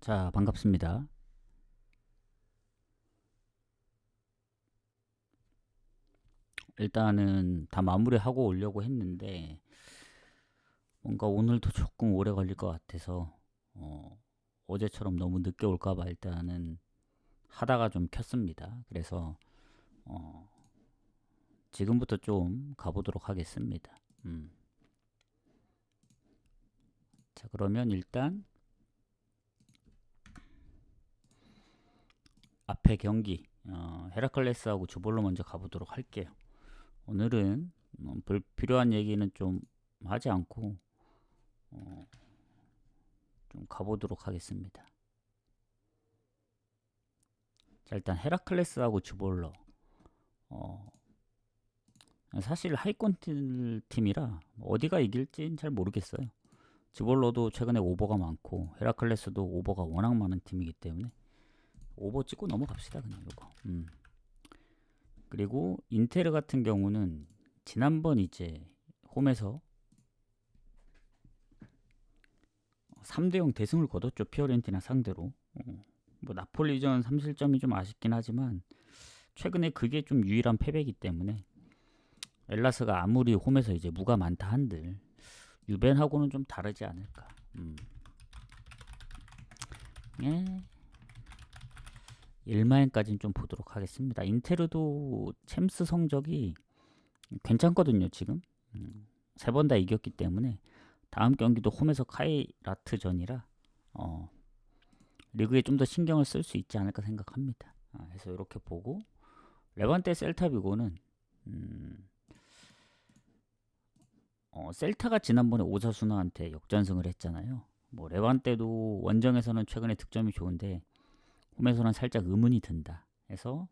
자, 반갑습니다. 일단은 다 마무리하고 오려고 했는데 뭔가 오늘도 조금 오래 걸릴 것 같아서 어제처럼 너무 늦게 올까 봐 일단은 하다가 좀 켰습니다. 그래서 어, 지금부터 좀 가보도록 하겠습니다. 자, 그러면 일단 앞에 경기 헤라클레스하고 주볼로 먼저 가보도록 할게요. 오늘은 불필요한 얘기는 좀 하지 않고 좀 가보도록 하겠습니다. 자, 일단 헤라클레스하고 주볼러 사실 하위권 팀이라 어디가 이길진 잘 모르겠어요. 주볼러도 최근에 오버가 많고 헤라클레스도 오버가 워낙 많은 팀이기 때문에 오버 찍고 넘어갑시다 그냥 이거. 그리고 인테르 같은 경우는 지난번 이제 홈에서 3대0 대승을 거뒀죠. 피오렌티나 상대로. 뭐 나폴리전 3실점이 좀 아쉽긴 하지만 최근에 그게 좀 유일한 패배이기 때문에 엘라스가 아무리 홈에서 이제 무가 많다 한들 유벤하고는 좀 다르지 않을까. 예. 1마엔까지는 좀 보도록 하겠습니다. 인테르도 챔스 성적이 괜찮거든요 지금. 세 번 다 이겼기 때문에 다음 경기도 홈에서 카이라트전이라 리그에 좀 더 신경을 쓸 수 있지 않을까 생각합니다. 그래서 이렇게 보고 레반테 셀타비고는 셀타가 지난번에 오사수나한테 역전승을 했잖아요. 뭐 레반테도 원정에서는 최근에 득점이 좋은데 홈에서는 살짝 의문이 든다. 그래서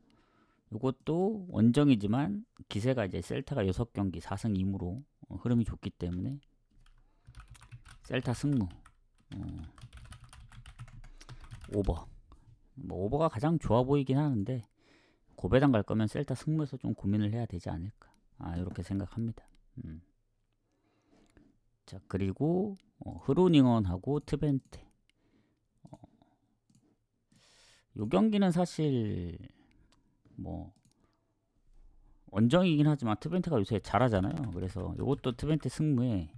이것도 원정이지만 기세가 이제 셀타가 6경기 4승 2무로 흐름이 좋기 때문에 셀타 승무 오버. 뭐 오버가 가장 좋아 보이긴 하는데 고배당 갈 거면 셀타 승무에서 좀 고민을 해야 되지 않을까. 이렇게 생각합니다. 자, 그리고 흐로닝언하고 트벤테. 요 경기는 사실 뭐 원정이긴 하지만 트벤테가 요새 잘하잖아요. 그래서 이것도 트벤테 승무에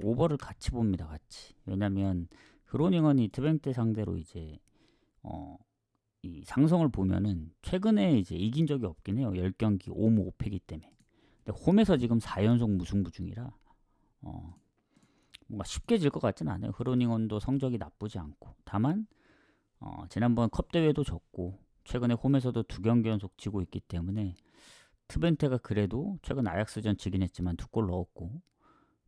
오버를 같이 봅니다. 같이. 왜냐면 흐로닝언이 트벤테 상대로 이제 이 상성을 보면은 최근에 이제 이긴 적이 없긴 해요. 10경기 5무 5패기 때문에. 근데 홈에서 지금 4연속 무승부 중이라 뭔가 쉽게 질 것 같진 않아요. 흐로닝언도 성적이 나쁘지 않고. 다만 지난번 컵 대회도 졌고 최근에 홈에서도 2경기 연속 지고 있기 때문에 트벤테가 그래도 최근 아약스전 지긴 했지만 2골 넣었고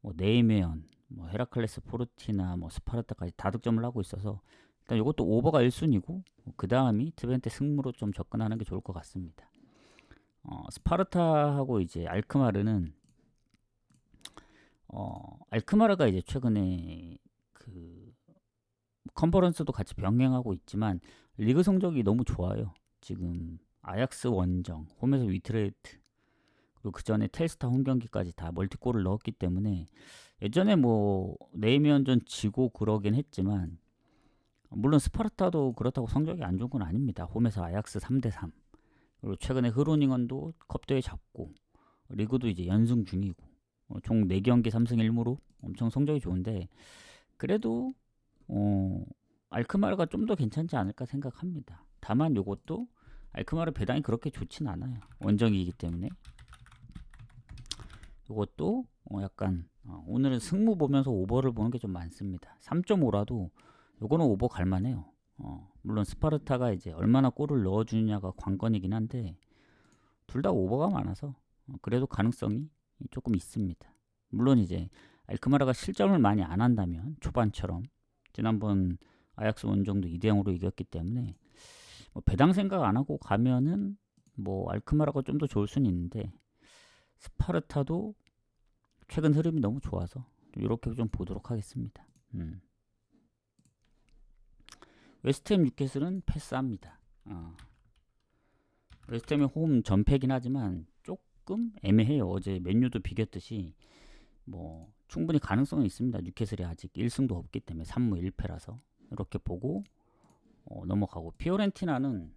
뭐 네이메언, 뭐 헤라클레스 포르티나 뭐 스파르타까지 다 득점을 하고 있어서 일단 이것도 오버가 1순위고 그 다음이 트벤테 승무로 좀 접근하는 게 좋을 것 같습니다. 스파르타하고 이제 알크마르는 알크마르가 이제 최근에 그 컨퍼런스도 같이 병행하고 있지만 리그 성적이 너무 좋아요. 지금 아약스 원정, 홈에서 위트레이트, 그리고 그 전에 텔스타 홈 경기까지 다 멀티골을 넣었기 때문에 예전에 뭐 네이미언전 지고 그러긴 했지만 물론 스파르타도 그렇다고 성적이 안 좋은 건 아닙니다. 홈에서 아약스 3대3 그리고 최근에 흐로닝언도 컵대회 잡고 리그도 이제 연승 중이고 총 4경기 3승 1무로 엄청 성적이 좋은데 그래도 알크마르가 좀 더 괜찮지 않을까 생각합니다. 다만 요것도 알크마르 배당이 그렇게 좋진 않아요. 원정이기 때문에 요것도 약간 오늘은 승무 보면서 오버를 보는 게 좀 많습니다. 3.5라도 요거는 오버 갈만해요. 물론 스파르타가 이제 얼마나 골을 넣어주느냐가 관건이긴 한데 둘 다 오버가 많아서 그래도 가능성이 조금 있습니다. 물론 이제 알크마르가 실점을 많이 안 한다면 초반처럼 지난번 아약스 원정도 2대0으로 이겼기 때문에 뭐 배당 생각 안 하고 가면은 뭐 알크마르가 좀 더 좋을 수는 있는데 스파르타도 최근 흐름이 너무 좋아서 이렇게 좀 보도록 하겠습니다. 웨스트햄 뉴캐슬은 패스합니다. 웨스트햄이 홈 전패긴 하지만 조금 애매해요. 어제 맨유도 비겼듯이 뭐 충분히 가능성은 있습니다. 뉴캐슬이 아직 1승도 없기 때문에 3무 1패라서 이렇게 보고 넘어가고, 피오렌티나는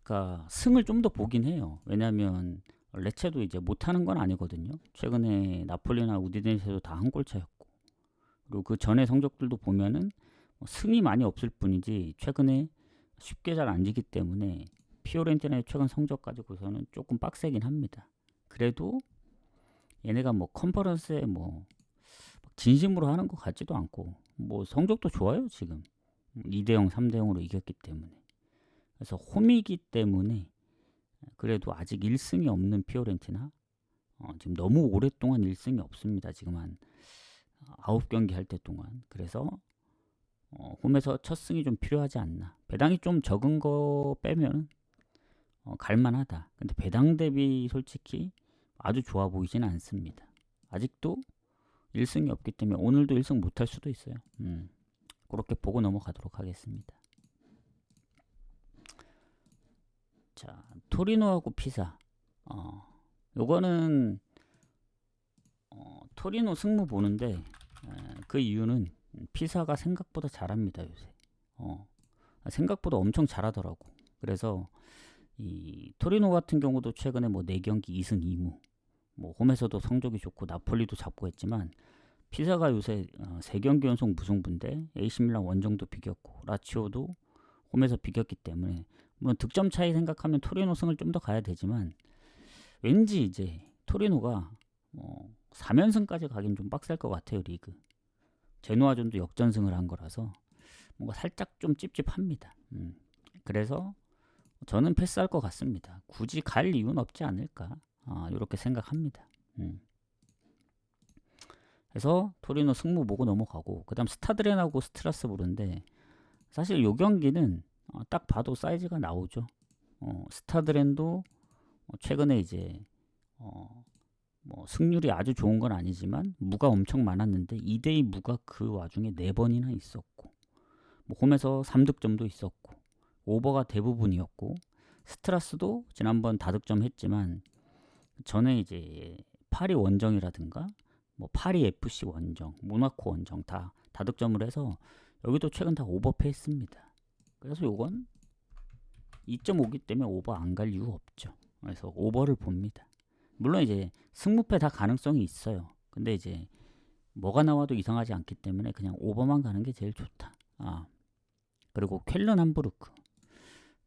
그러니까 승을 좀 더 보긴 해요. 왜냐하면 레체도 이제 못하는 건 아니거든요. 최근에 나폴리나 우디네세도 다 한 골 차였고, 그리고 그 전에 성적들도 보면은 승이 많이 없을 뿐이지 최근에 쉽게 잘 안 지기 때문에 피오렌티나의 최근 성적 가지고서는 조금 빡세긴 합니다. 그래도 얘네가 뭐 컨퍼런스에 뭐 진심으로 하는 것 같지도 않고, 뭐 성적도 좋아요 지금. 2대0, 3대0으로 이겼기 때문에. 그래서 홈이기 때문에 그래도 아직 1승이 없는 피오렌티나, 지금 너무 오랫동안 1승이 없습니다. 지금 한 9경기 할 때 동안. 그래서 홈에서 첫 승이 좀 필요하지 않나. 배당이 좀 적은 거 빼면 갈만하다. 근데 배당 대비 솔직히 아주 좋아 보이진 않습니다. 아직도 1승이 없기 때문에 오늘도 1승 못할 수도 있어요. 그렇게 보고 넘어가도록 하겠습니다. 자, 토리노하고 피사. 요거는 토리노 승무 보는데 그 이유는 피사가 생각보다 잘합니다 요새. 생각보다 엄청 잘하더라고. 그래서 이 토리노 같은 경우도 최근에 뭐 4경기 2승 2무, 뭐 홈에서도 성적이 좋고 나폴리도 잡고 했지만, 피사가 요새 3경기 연속 무승부인데 AC밀란 원정도 비겼고 라치오도 홈에서 비겼기 때문에, 물론 득점 차이 생각하면 토리노 승을 좀 더 가야 되지만, 왠지 이제 토리노가 3연승까지 가긴 좀 빡셀 것 같아요. 리그 제노아전도 역전승을 한 거라서 뭔가 살짝 좀 찝찝합니다. 그래서 저는 패스할 것 같습니다. 굳이 갈 이유는 없지 않을까, 이렇게 생각합니다. 그래서 토리노 승무 보고 넘어가고, 그 다음 스타드렌하고 스트라스부르인데, 사실 요 경기는 딱 봐도 사이즈가 나오죠. 스타드렌도 최근에 이제 뭐 승률이 아주 좋은 건 아니지만 무가 엄청 많았는데 2대2 무가 그 와중에 4번이나 있었고, 뭐 홈에서 3득점도 있었고, 오버가 대부분이었고, 스트라스도 지난번 다득점 했지만 전에 이제 파리 원정이라든가 뭐 파리 FC 원정, 모나코 원정 다 다득점을 해서 여기도 최근 다 오버페이스입니다. 그래서 요건 2.5기 때문에 오버 안 갈 이유 없죠. 그래서 오버를 봅니다. 물론 이제 승무패 다 가능성이 있어요. 근데 이제 뭐가 나와도 이상하지 않기 때문에 그냥 오버만 가는 게 제일 좋다. 그리고 쾰른 함부르크.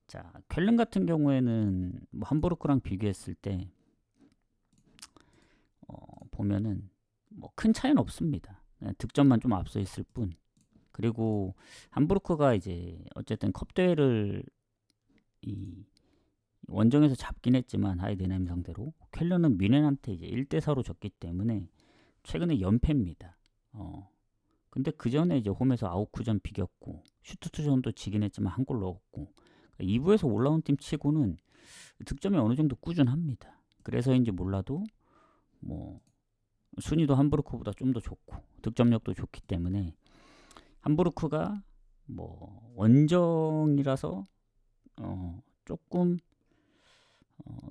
자, 쾰른 같은 경우에는 뭐 함부르크랑 비교했을 때 보면은 뭐 큰 차이는 없습니다. 득점만 좀 앞서 있을 뿐. 그리고 함부르크가 이제 어쨌든 컵 대회를 이 원정에서 잡긴 했지만 하이데나임 상대로, 쾰른은 뮌헨한테 이제 1대4로 졌기 때문에 최근에 연패입니다. 근데 그 전에 이제 홈에서 아우크전 비겼고, 슈투트전도 지긴 했지만 한 골 넣었고, 2부에서 올라온 팀 치고는 득점이 어느 정도 꾸준합니다. 그래서인지 몰라도 뭐 순위도 함부르크보다 좀 더 좋고 득점력도 좋기 때문에, 함부르크가 뭐 원정이라서 조금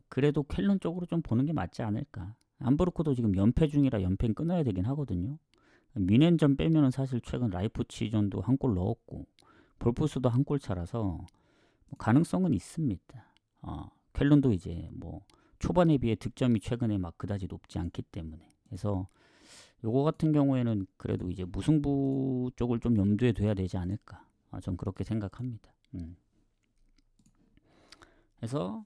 그래도 쾰른 쪽으로 좀 보는 게 맞지 않을까. 함부르크도 지금 연패 중이라 연패는 끊어야 되긴 하거든요. 뮌헨전 빼면은 사실 최근 라이프치히전도 한 골 넣었고 볼프스도 한 골 차라서 뭐 가능성은 있습니다. 쾰른도 이제 뭐 초반에 비해 득점이 최근에 막 그다지 높지 않기 때문에, 그래서 요거 같은 경우에는 그래도 이제 무승부 쪽을 좀 염두에 둬야 되지 않을까, 전 그렇게 생각합니다. 그래서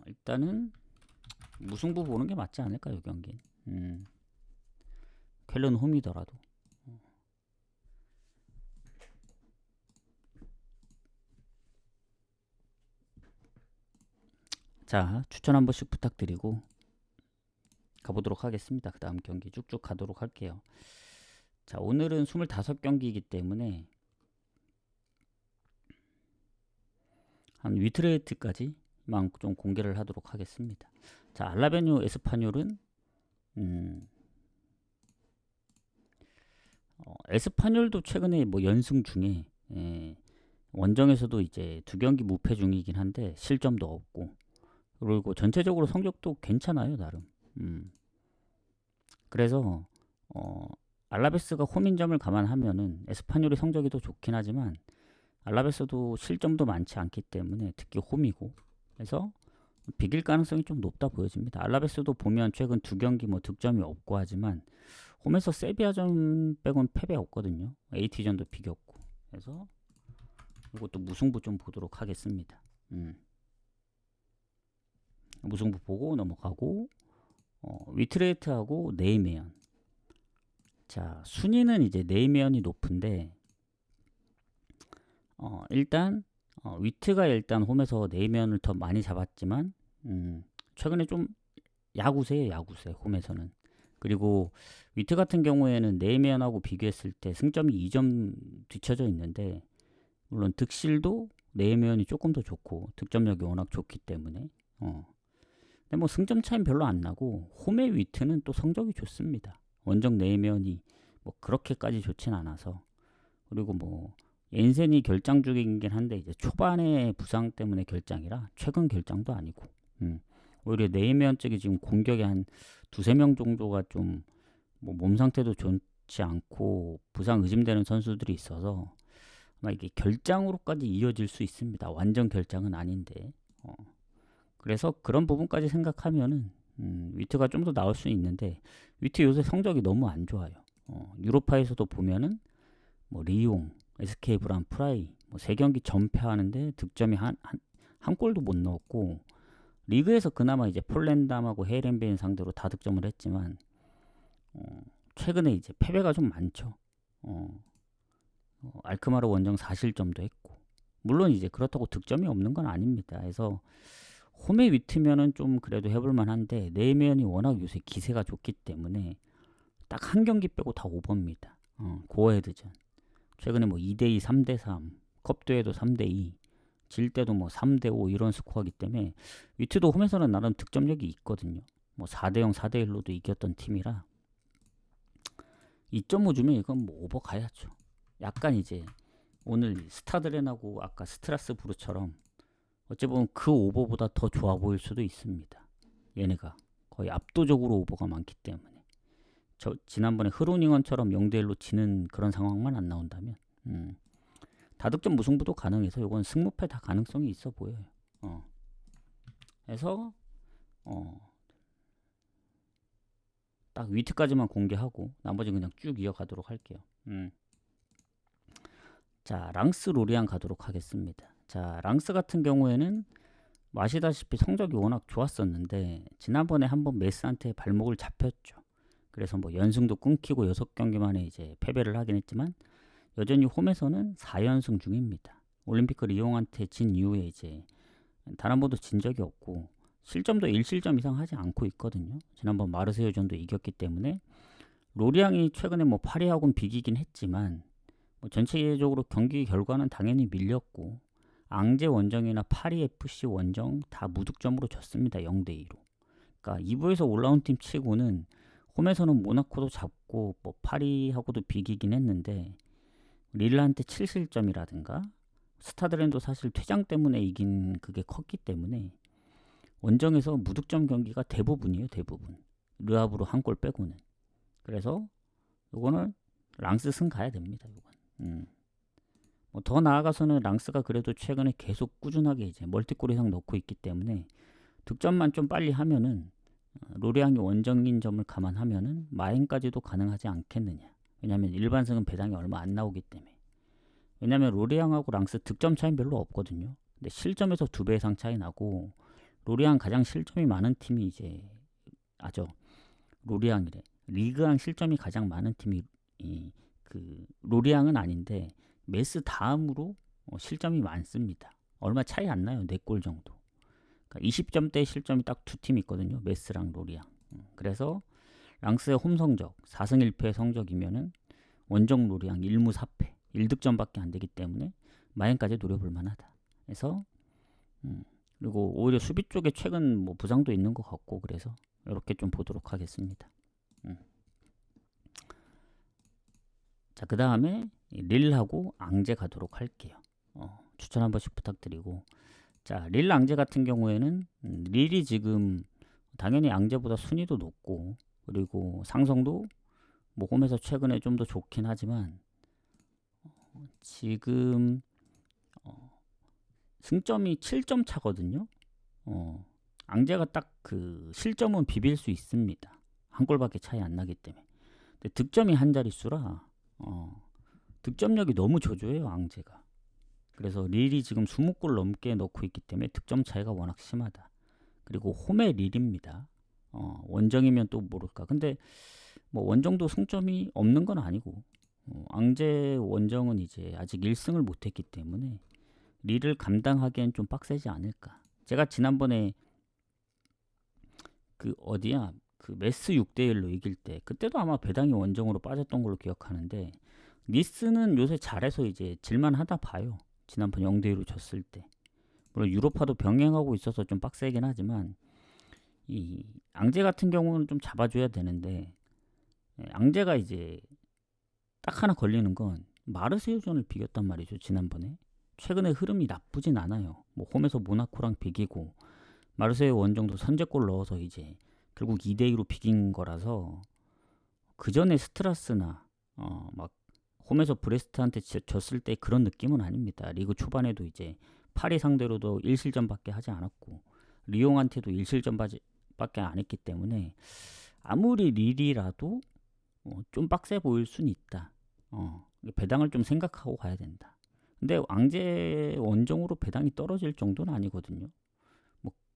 일단은 무승부 보는 게 맞지 않을까, 요 경기. 쾰른 홈이더라도. 자, 추천 한 번씩 부탁드리고 가보도록 하겠습니다. 그 다음 경기 쭉쭉 가도록 할게요. 자, 오늘은 25경기이기 때문에 한 위트레이트까지만 좀 공개를 하도록 하겠습니다. 자, 알라베뇨 에스파뇰은 에스파뇰도 최근에 뭐 연승 중에 원정에서도 이제 2경기 무패 중이긴 한데 실점도 없고, 그리고 전체적으로 성적도 괜찮아요 나름. 그래서 알라베스가 홈인점을 감안하면은 에스파뇰이 성적이 더 좋긴 하지만 알라베스도 실점도 많지 않기 때문에 특히 홈이고 그래서 비길 가능성이 좀 높다 보여집니다. 알라베스도 보면 최근 두 경기 뭐 득점이 없고 하지만 홈에서 세비야전 빼곤 패배 없거든요. AT전도 비겼고 그래서 이것도 무승부 좀 보도록 하겠습니다. 무승부 보고 넘어가고 위트레이트하고 네이메언. 자 순위는 이제 네이메언이 높은데 일단 위트가 일단 홈에서 네이메언을 더 많이 잡았지만 최근에 좀 야구세예요. 야구세 홈에서는. 그리고 위트 같은 경우에는 네이메언하고 비교했을 때 승점이 2점 뒤쳐져 있는데 물론 득실도 네이메언이 조금 더 좋고 득점력이 워낙 좋기 때문에 근데 뭐 승점 차이는 별로 안 나고 홈의 위트는 또 성적이 좋습니다. 원정 네이메언이 뭐 그렇게까지 좋진 않아서 그리고 뭐 옌센이 결장 중이긴 한데 이제 초반에 부상 때문에 결장이라 최근 결장도 아니고 오히려 네이메언 쪽이 지금 공격에 한 두세 명 정도가 좀 뭐 몸 상태도 좋지 않고 부상 의심되는 선수들이 있어서 아마 이게 결장으로까지 이어질 수 있습니다. 완전 결장은 아닌데 그래서 그런 부분까지 생각하면은 위트가 좀 더 나올 수 있는데 위트 요새 성적이 너무 안 좋아요. 유로파에서도 보면은 뭐 리옹, SK 브란, 프라이 뭐 3경기 전패하는데 득점이 한 골도 못 넣었고 리그에서 그나마 이제 폴란드하고 헤이렌베인 상대로 다 득점을 했지만 최근에 이제 패배가 좀 많죠. 알크마르 원정 4실점도 했고 물론 이제 그렇다고 득점이 없는 건 아닙니다. 그래서 홈에 위트면은 좀 그래도 해볼 만한데 네이메언이 워낙 요새 기세가 좋기 때문에 딱 한 경기 빼고 다 오버입니다. 고어헤드전 최근에 뭐 2대2, 3대3 컵대회도 3대2 질 때도 뭐 3대5 이런 스코어이기 때문에 위트도 홈에서는 나름 득점력이 있거든요. 뭐 4대0, 4대1로도 이겼던 팀이라 2.5 주면 이건 뭐 오버 가야죠. 약간 이제 오늘 스타드렌하고 아까 스트라스부르처럼 어찌 보면 그 오버보다 더 좋아 보일 수도 있습니다. 얘네가 거의 압도적으로 오버가 많기 때문에 지난번에 흐로닝언처럼 0대1로 지는 그런 상황만 안 나온다면 다득점 무승부도 가능해서 이건 승무패 다 가능성이 있어 보여요. 그래서 딱 위트까지만 공개하고 나머지 그냥 쭉 이어가도록 할게요. 자 랑스 로리안 가도록 하겠습니다. 자 랑스 같은 경우에는 아시다시피 성적이 워낙 좋았었는데 지난번에 한번 메스한테 발목을 잡혔죠. 그래서 뭐 연승도 끊기고 6경기 만에 이제 패배를 하긴 했지만 여전히 홈에서는 4연승 중입니다. 올림픽을 리옹한테 진 이후에 이제 단 한 번도 진 적이 없고 실점도 1실점 이상 하지 않고 있거든요. 지난번 마르세유전도 이겼기 때문에 로리앙이 최근에 뭐 파리하고는 비기긴 했지만 뭐 전체적으로 경기 결과는 당연히 밀렸고 앙제 원정이나 파리 FC 원정 다 무득점으로 졌습니다. 0대2로. 그러니까 2부에서 올라온 팀 치고는 홈에서는 모나코도 잡고 뭐 파리하고도 비기긴 했는데 릴라한테 7실점이라든가 스타드렌도 사실 퇴장 때문에 이긴 그게 컸기 때문에 원정에서 무득점 경기가 대부분이에요. 대부분. 르하브로 한 골 빼고는. 그래서 요거는 랑스 승 가야 됩니다. 요건. 뭐 더 나아가서는 랑스가 그래도 최근에 계속 꾸준하게 이제 멀티골 이상 넣고 있기 때문에 득점만 좀 빨리 하면은 로리앙이 원정인 점을 감안하면은 마행까지도 가능하지 않겠느냐. 왜냐하면 일반승은 배당이 얼마 안 나오기 때문에. 왜냐하면 로리앙하고 랑스 득점 차이는 별로 없거든요. 근데 실점에서 2배 이상 차이 나고 로리앙 가장 실점이 많은 팀이 이제 로리앙이래. 리그왕 실점이 가장 많은 팀이 그 로리앙은 아닌데 메스 다음으로 실점이 많습니다. 얼마 차이 안 나요. 4골 정도. 그러니까 20점대 실점이 딱 2팀 있거든요. 메스랑 로리앙. 그래서 랑스의 홈 성적 4승 1패 성적이면은 원정 로리앙 1무 4패 1득점밖에 안 되기 때문에 마행까지 노려볼 만하다. 그래서 그리고 오히려 수비 쪽에 최근 뭐 부상도 있는 것 같고 그래서 이렇게 좀 보도록 하겠습니다. 자, 그 다음에 릴하고 앙제 가도록 할게요. 추천 한 번씩 부탁드리고 자, 릴 앙제 같은 경우에는 릴이 지금 당연히 앙제보다 순위도 높고 그리고 상성도 뭐 홈에서 최근에 좀 더 좋긴 하지만 지금 승점이 7점 차거든요. 앙제가 딱 그 실점은 비빌 수 있습니다. 한 골밖에 차이 안 나기 때문에. 근데 득점이 한 자릿수라 득점력이 너무 저조해요, 앙제가. 그래서 릴이 지금 20골 넘게 넣고 있기 때문에 득점 차이가 워낙 심하다. 그리고 홈의 릴입니다. 원정이면 또 모를까. 근데 뭐 원정도 승점이 없는 건 아니고 앙제 원정은 이제 아직 1승을 못했기 때문에 릴을 감당하기엔 좀 빡세지 않을까. 제가 지난번에 그 어디야 그 메스 6대1로 이길 때 그때도 아마 배당이 원정으로 빠졌던 걸로 기억하는데 니스는 요새 잘해서 이제 질만하다 봐요. 지난번 0대1로 졌을 때. 물론 유로파도 병행하고 있어서 좀 빡세긴 하지만 이 앙제 같은 경우는 좀 잡아줘야 되는데 앙제가 이제 딱 하나 걸리는 건 마르세유전을 비겼단 말이죠. 지난번에. 최근에 흐름이 나쁘진 않아요. 뭐 홈에서 모나코랑 비기고 마르세유 원정도 선제골 넣어서 이제 결국 2대2로 비긴 거라서 그 전에 스트라스나 막 홈에서 브레스트한테 졌을 때 그런 느낌은 아닙니다. 리그 초반에도 이제 파리 상대로도 1실점밖에 하지 않았고 리옹한테도 1실점밖에 안 했기 때문에 아무리 릴이라도 좀 빡세 보일 수는 있다. 배당을 좀 생각하고 가야 된다. 근데 앙제 원정으로 배당이 떨어질 정도는 아니거든요.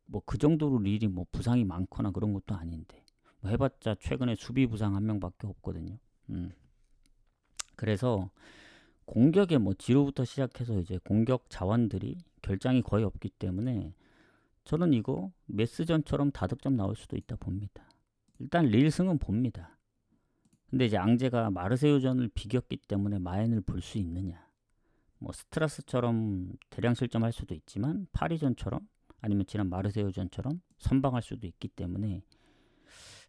뭐 그 정도로 릴이 뭐 부상이 많거나 그런 것도 아닌데 뭐 해봤자 최근에 수비 부상 한 명밖에 없거든요. 그래서 공격에 뭐 지로부터 시작해서 이제 공격 자원들이 결장이 거의 없기 때문에 저는 이거 메스전처럼 다득점 나올 수도 있다 봅니다. 일단 릴승은 봅니다. 근데 이제 앙제가 마르세유전을 비겼기 때문에 마엔을 볼 수 있느냐. 뭐 스트라스처럼 대량 실점할 수도 있지만 파리전처럼 아니면 지난 마르세유전처럼 선방할 수도 있기 때문에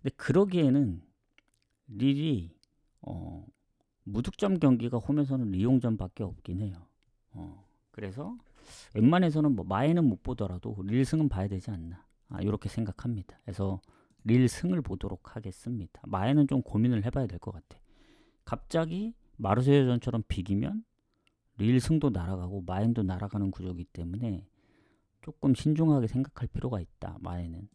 근데 그러기에는 릴이 무득점 경기가 홈에서는 리옹전밖에 없긴 해요. 그래서 웬만해서는 뭐 마에는 못 보더라도 릴승은 봐야 되지 않나 이렇게 생각합니다. 그래서 릴승을 보도록 하겠습니다. 마에는 좀 고민을 해봐야 될 것 같아. 갑자기 마르세유전처럼 비기면 릴승도 날아가고 마엔도 날아가는 구조이기 때문에 조금 신중하게 생각할 필요가 있다. 마에는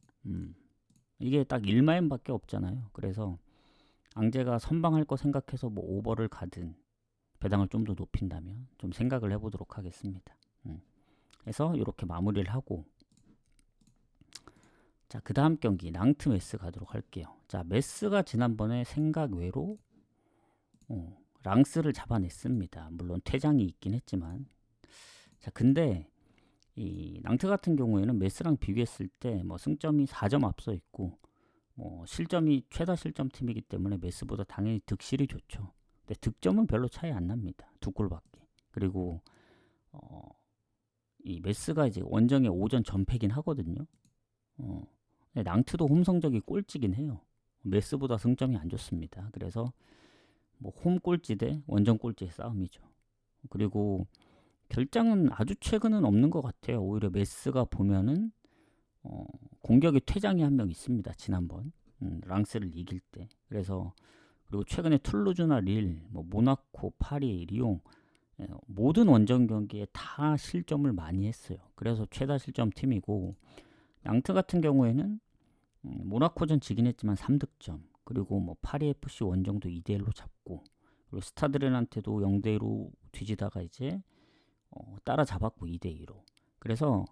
이게 딱 1마엔밖에 없잖아요. 그래서 앙제가 선방할 거 생각해서 뭐 오버를 가든 배당을 좀 더 높인다면 좀 생각을 해보도록 하겠습니다. 그래서 이렇게 마무리를 하고 자, 그 다음 경기 낭트 메스 가도록 할게요. 자, 메스가 지난번에 생각 외로 랑스를 잡아냈습니다. 물론 퇴장이 있긴 했지만 자, 근데 이 낭트 같은 경우에는 메스랑 비교했을 때 뭐 승점이 4점 앞서 있고 뭐 실점이 최다 실점 팀이기 때문에 메스보다 당연히 득실이 좋죠. 근데 득점은 별로 차이 안 납니다. 2골밖에. 그리고 이 메스가 이제 원정에 5전 전패긴 하거든요. 근데 낭트도 홈 성적이 꼴찌긴 해요. 메스보다 승점이 안 좋습니다. 그래서 뭐 홈 꼴찌 대 원정 꼴찌의 싸움이죠. 그리고 결장은 아주 최근은 없는 것 같아요. 오히려 메스가 보면은 공격에 퇴장이 한 명 있습니다. 지난번 랑스를 이길 때. 그래서 그리고 최근에 툴루즈나 릴, 뭐 모나코, 파리, 리옹 모든 원정 경기에 다 실점을 많이 했어요. 그래서 최다 실점 팀이고 낭트 같은 경우에는 모나코전 지긴 했지만 3득점 그리고 뭐 파리 FC 원정도 2대1로 잡고 그리고 스타드렌한테도 0대1로 뒤지다가 이제 따라잡았고 2대2로 그래서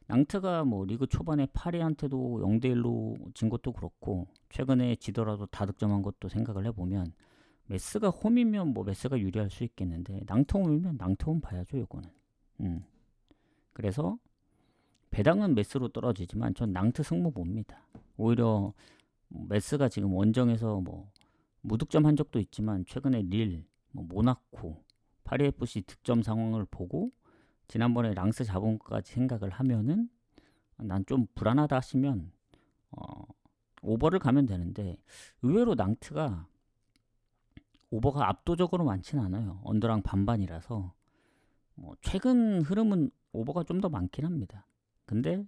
낭트가 뭐 리그 초반에 파리한테도 0대1로 진 것도 그렇고 최근에 지더라도 다득점한 것도 생각을 해보면 메스가 홈이면 뭐 메스가 유리할 수 있겠는데 낭트 홈이면 낭트 홈 봐야죠 요거는. 그래서 배당은 메스로 떨어지지만 전 낭트 승부 봅니다. 오히려 메스가 지금 원정에서 뭐 무득점 한 적도 있지만 최근에 릴, 뭐 모나코, 파리 FC 득점 상황을 보고 지난번에 랑스 잡은 것까지 생각을 하면은 난 좀 불안하다 하시면 오버를 가면 되는데 의외로 낭트가 오버가 압도적으로 많진 않아요. 언더랑 반반이라서 뭐 최근 흐름은 오버가 좀 더 많긴 합니다. 근데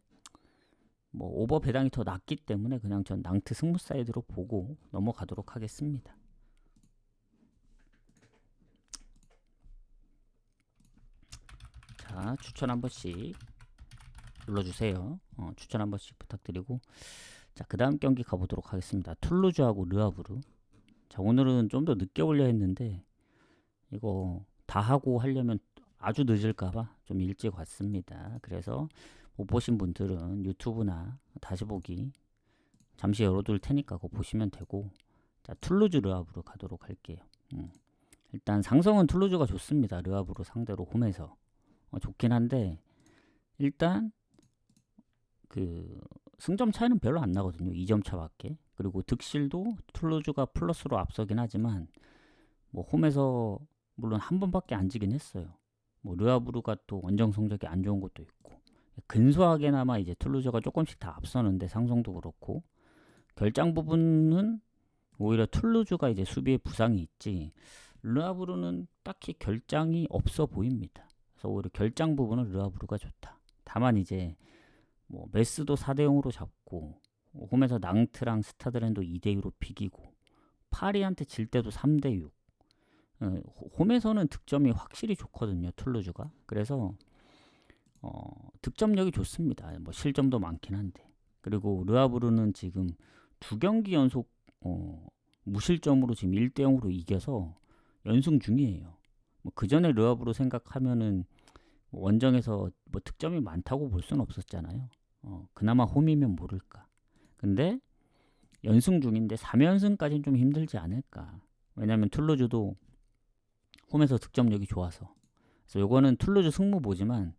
뭐 오버 배당이 더 낮기 때문에 그냥 전 낭트 승부 사이드로 보고 넘어가도록 하겠습니다. 자, 추천 한 번씩 눌러주세요. 추천 한 번씩 부탁드리고, 자, 그 다음 경기 가보도록 하겠습니다. 툴루즈하고 르하브르. 자, 오늘은 좀 더 늦게 올려 했는데 이거 다 하고 하려면 아주 늦을까봐 좀 일찍 왔습니다. 그래서 못 보신 분들은 유튜브나 다시 보기 잠시 열어둘 테니까 그거 보시면 되고, 자, 툴루즈 르하브르 가도록 할게요. 일단 상성은 툴루즈가 좋습니다. 르하브르 상대로 홈에서 좋긴 한데, 일단 그 승점 차이는 별로 안 나거든요. 2점 차밖에. 그리고 득실도 툴루즈가 플러스로 앞서긴 하지만 뭐 홈에서 물론 한 번밖에 안 지긴 했어요. 뭐 르하브르가 또 원정 성적이 안 좋은 것도 있고, 근소하게나마 이제 툴루즈가 조금씩 다 앞서는데 상성도 그렇고, 결장 부분은 오히려 툴루즈가 이제 수비에 부상이 있지 르하브르는 딱히 결장이 없어 보입니다. 그래서 오히려 결장 부분은 르하브르가 좋다. 다만 이제 뭐 메스도 4대0으로 잡고, 홈에서 낭트랑 스타드랜도 2대2로 비기고, 파리한테 질 때도 3대6. 홈에서는 득점이 확실히 좋거든요, 툴루즈가. 그래서 득점력이 좋습니다. 뭐 실점도 많긴 한데. 그리고 르하브르는 지금 2경기 연속 무실점으로 지금 1대0으로 이겨서 연승 중이에요. 뭐 그 전에 르하브르 생각하면은 원정에서 뭐 득점이 많다고 볼 수는 없었잖아요. 그나마 홈이면 모를까. 근데 연승 중인데 3연승까지는 좀 힘들지 않을까. 왜냐면 툴루즈도 홈에서 득점력이 좋아서. 그래서 요거는 툴루즈 승무보지만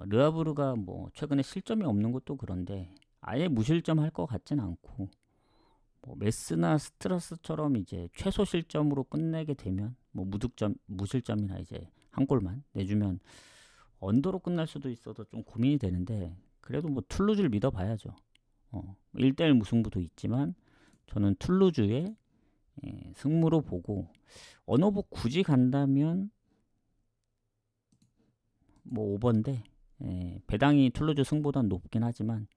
르하브르가 뭐 최근에 실점이 없는 것도 그런데 아예 무실점 할 것 같진 않고, 뭐 메스나 스트라스처럼 이제 최소 실점으로 끝내게 되면 뭐 무실점이나 이제 한 골만 내주면 언더로 끝날 수도 있어서 좀 고민이 되는데, 그래도 뭐 툴루즈를 믿어봐야죠. 1대1 무승부도 있지만 저는 툴루즈의 승무로 보고, 언어보 굳이 간다면 뭐 오버인데, 배당이 툴루즈 승보다는 높긴 하지만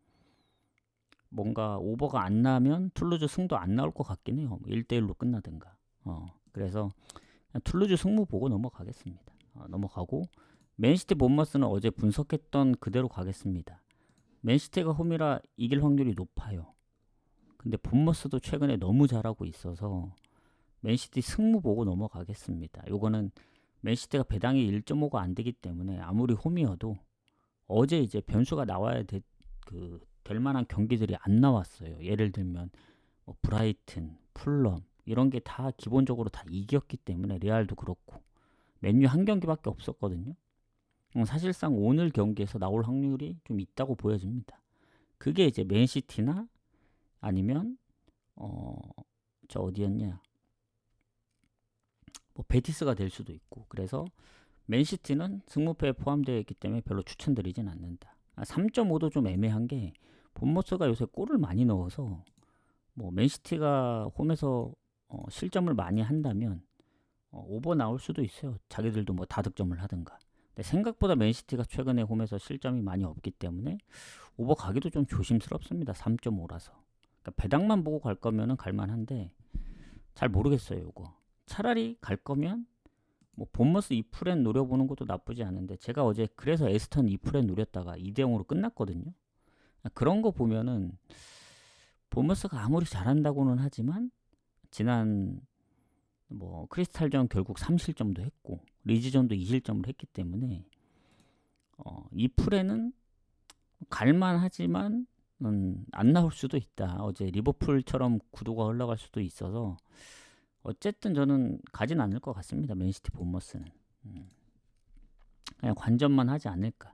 뭔가 오버가 안 나면 툴루즈 승도 안 나올 것 같긴 해요. 1대1로 끝나든가. 그래서 툴루즈 승무 보고 넘어가겠습니다. 넘어가고, 맨시티 본머스는 어제 분석했던 그대로 가겠습니다. 맨시티가 홈이라 이길 확률이 높아요. 근데 본머스도 최근에 너무 잘하고 있어서 맨시티 승무 보고 넘어가겠습니다. 요거는 맨시티가 배당이 1.5가 안 되기 때문에 아무리 홈이어도 어제 이제 변수가 나와야 될 만한 경기들이 안 나왔어요. 예를 들면 뭐 브라이튼, 풀럼 이런 게 다 기본적으로 다 이겼기 때문에, 레알도 그렇고 맨유 한 경기밖에 없었거든요. 사실상 오늘 경기에서 나올 확률이 좀 있다고 보여집니다. 그게 이제 맨시티나 아니면 저 어디였냐, 뭐 베티스가 될 수도 있고. 그래서 맨시티는 승무패에 포함되어 있기 때문에 별로 추천드리진 않는다. 3.5도 좀 애매한 게 본머스가 요새 골을 많이 넣어서 뭐 맨시티가 홈에서 실점을 많이 한다면 오버 나올 수도 있어요. 자기들도 뭐 다득점을 하든가. 근데 생각보다 맨시티가 최근에 홈에서 실점이 많이 없기 때문에 오버 가기도 좀 조심스럽습니다. 3.5라서. 그러니까 배당만 보고 갈 거면은 갈만한데 잘 모르겠어요, 요거. 차라리 갈 거면 뭐 본머스 2프렌 노려보는 것도 나쁘지 않은데, 제가 어제 그래서 에스턴 2프렌 노렸다가 2대0으로 끝났거든요. 그런 거 보면은 본머스가 아무리 잘한다고는 하지만 지난 뭐 크리스탈전 결국 3실점도 했고 리즈전도 2실점을 했기 때문에 2프렌은 갈만하지만 안 나올 수도 있다. 어제 리버풀처럼 구도가 흘러갈 수도 있어서 어쨌든 저는 가진 않을 것 같습니다. 맨시티 본머스는 그냥 관전만 하지 않을까.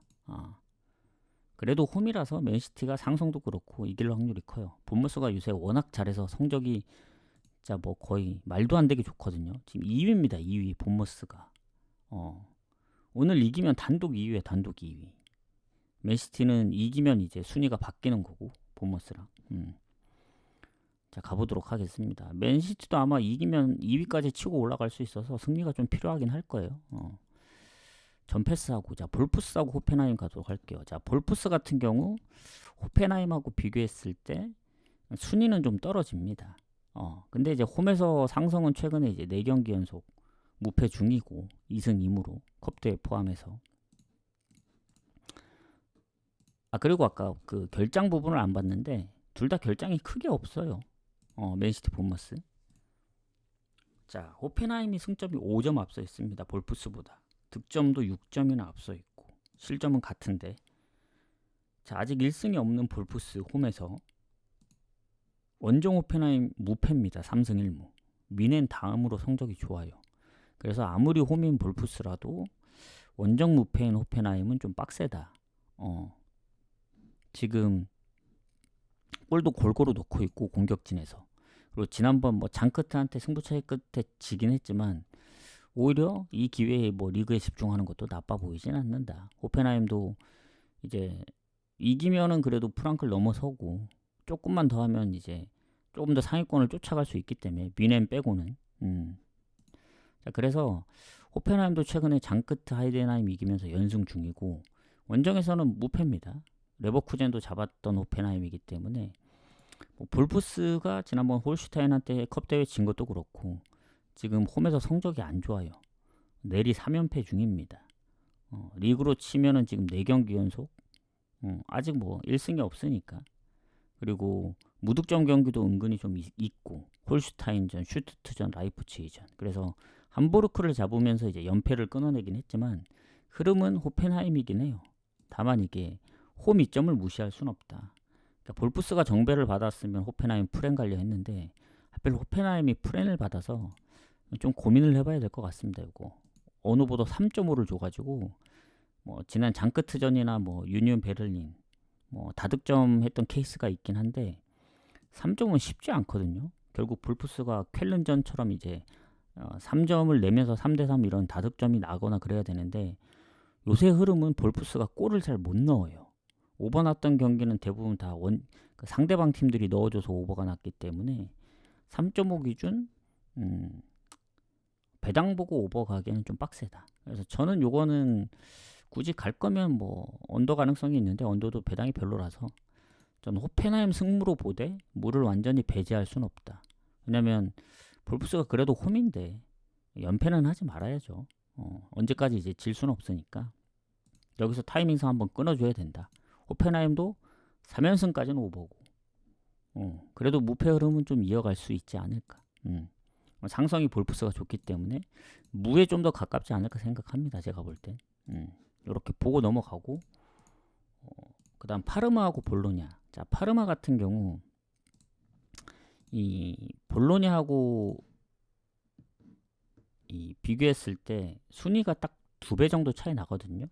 그래도 홈이라서 맨시티가 상성도 그렇고 이길 확률이 커요. 본머스가 요새 워낙 잘해서 성적이 진짜 뭐 거의 말도 안 되게 좋거든요. 지금 2위입니다. 2위 본머스가. 오늘 이기면 단독 2위에 단독 2위. 맨시티는 이기면 이제 순위가 바뀌는 거고 본머스랑. 자, 가보도록 하겠습니다. 맨시티도 아마 이기면 2위까지 치고 올라갈 수 있어서 승리가 좀 필요하긴 할 거예요. 전패스하고, 자, 볼프스하고 호펜하임 가도록 할게요. 자, 볼프스 같은 경우 호펜하임하고 비교했을 때 순위는 좀 떨어집니다. 근데 이제 홈에서 상성은 최근에 이제 4경기 연속 무패 중이고 2승 2무로 컵대회 포함해서. 그리고 아까 그 결장 부분을 안 봤는데 둘 다 결장이 크게 없어요. 맨시티 본머스. 자, 호펜하임이 승점이 5점 앞서 있습니다. 볼프스보다. 득점도 6점이나 앞서 있고 실점은 같은데. 자, 아직 1승이 없는 볼프스 홈에서 원정 호펜하임 무패입니다. 3승 1무. 미넨 다음으로 성적이 좋아요. 그래서 아무리 홈인 볼프스라도 원정 무패인 호펜하임은 좀 빡세다. 지금 골도 골고루 넣고 있고 공격진에서. 그리고 지난번 뭐 장크트한테 승부차이 끝에 지긴 했지만 오히려 이 기회에 뭐 리그에 집중하는 것도 나빠 보이진 않는다. 호펜하임도 이제 이기면은 그래도 프랑크를 넘어서고 조금만 더 하면 이제 조금 더 상위권을 쫓아갈 수 있기 때문에 미넨 빼고는. 자, 그래서 호펜하임도 최근에 장크트 하이덴하임 이기면서 연승 중이고 원정에서는 무패입니다. 레버쿠젠도 잡았던 호펜하임이기 때문에 뭐 볼프스가 지난번 홀슈타인한테 컵대회 진 것도 그렇고 지금 홈에서 성적이 안 좋아요. 내리 3연패 중입니다. 리그로 치면은 지금 4경기 연속. 아직 뭐 1승이 없으니까. 그리고 무득점 경기도 은근히 좀 있고 홀슈타인전, 슈투트전, 라이프치히전. 그래서 함부르크를 잡으면서 이제 연패를 끊어내긴 했지만 흐름은 호펜하임이긴 해요. 다만 이게 홈 이점을 무시할 순 없다. 그러니까 볼프스가 정배를 받았으면 호펜하임 프렌 가려 했는데 하필 호펜하임이 프렌을 받아서 좀 고민을 해봐야 될 것 같습니다. 이거 어느 보다 3.5를 줘가지고 뭐 지난 장크트전이나 뭐 유니온 베를린 뭐 다득점했던 케이스가 있긴 한데 3점은 쉽지 않거든요. 결국 볼프스가 쾰른전처럼 이제 3점을 내면서 3대3 이런 다득점이 나거나 그래야 되는데 요새 흐름은 볼프스가 골을 잘 못 넣어요. 오버 났던 경기는 대부분 다 그 상대방 팀들이 넣어줘서 오버가 났기 때문에 3.5 기준 배당 보고 오버 가기에는 좀 빡세다. 그래서 저는 요거는 굳이 갈 거면 뭐 언더 가능성이 있는데 언더도 배당이 별로라서 저는 호펜하임 승무로 보되 무를 완전히 배제할 순 없다. 왜냐면 볼프스가 그래도 홈인데 연패는 하지 말아야죠. 언제까지 이제 질 수는 없으니까 여기서 타이밍상 한번 끊어줘야 된다. 호펜하임도 3연승까지는 오버고 그래도 무패 흐름은 좀 이어갈 수 있지 않을까. 상성이 볼프스가 좋기 때문에 무에 좀 더 가깝지 않을까 생각합니다. 제가 볼 땐. 이렇게 보고 넘어가고 그 다음 파르마하고 볼로냐. 자, 파르마 같은 경우 이 볼로냐하고 이 비교했을 때 순위가 딱 2배 정도 차이 나거든요.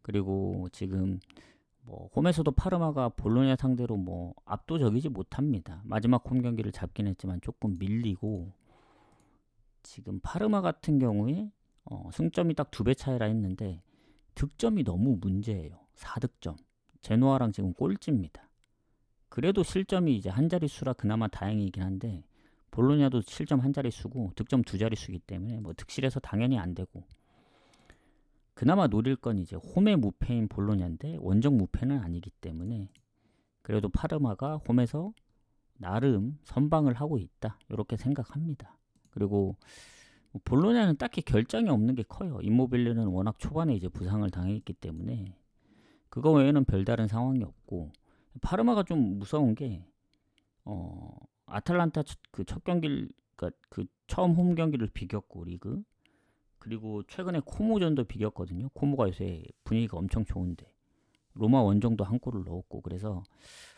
그리고 지금 뭐 홈에서도 파르마가 볼로냐 상대로 뭐 압도적이지 못합니다. 마지막 홈 경기를 잡긴 했지만 조금 밀리고 지금 파르마 같은 경우에 승점이 딱 2배 차이라 했는데 득점이 너무 문제예요. 4득점. 제노아랑 지금 꼴찌입니다. 그래도 실점이 이제 한 자릿수라 그나마 다행이긴 한데 볼로냐도 실점 한 자릿수고 득점 2자릿수이기 때문에 뭐 득실에서 당연히 안 되고 그나마 노릴 건 이제 홈의 무패인 볼로냐인데 원정 무패는 아니기 때문에 그래도 파르마가 홈에서 나름 선방을 하고 있다. 이렇게 생각합니다. 그리고 볼로냐는 딱히 결장이 없는 게 커요. 임모빌레는 워낙 초반에 이제 부상을 당했기 때문에 그거 외에는 별다른 상황이 없고 파르마가 좀 무서운 게 아탈란타 그 첫 경기를 그러니까 그 처음 홈 경기를 비겼고 리그 그리고 최근에 코모전도 비겼거든요. 코모가 요새 분위기가 엄청 좋은데 로마 원정도 한 골을 넣었고 그래서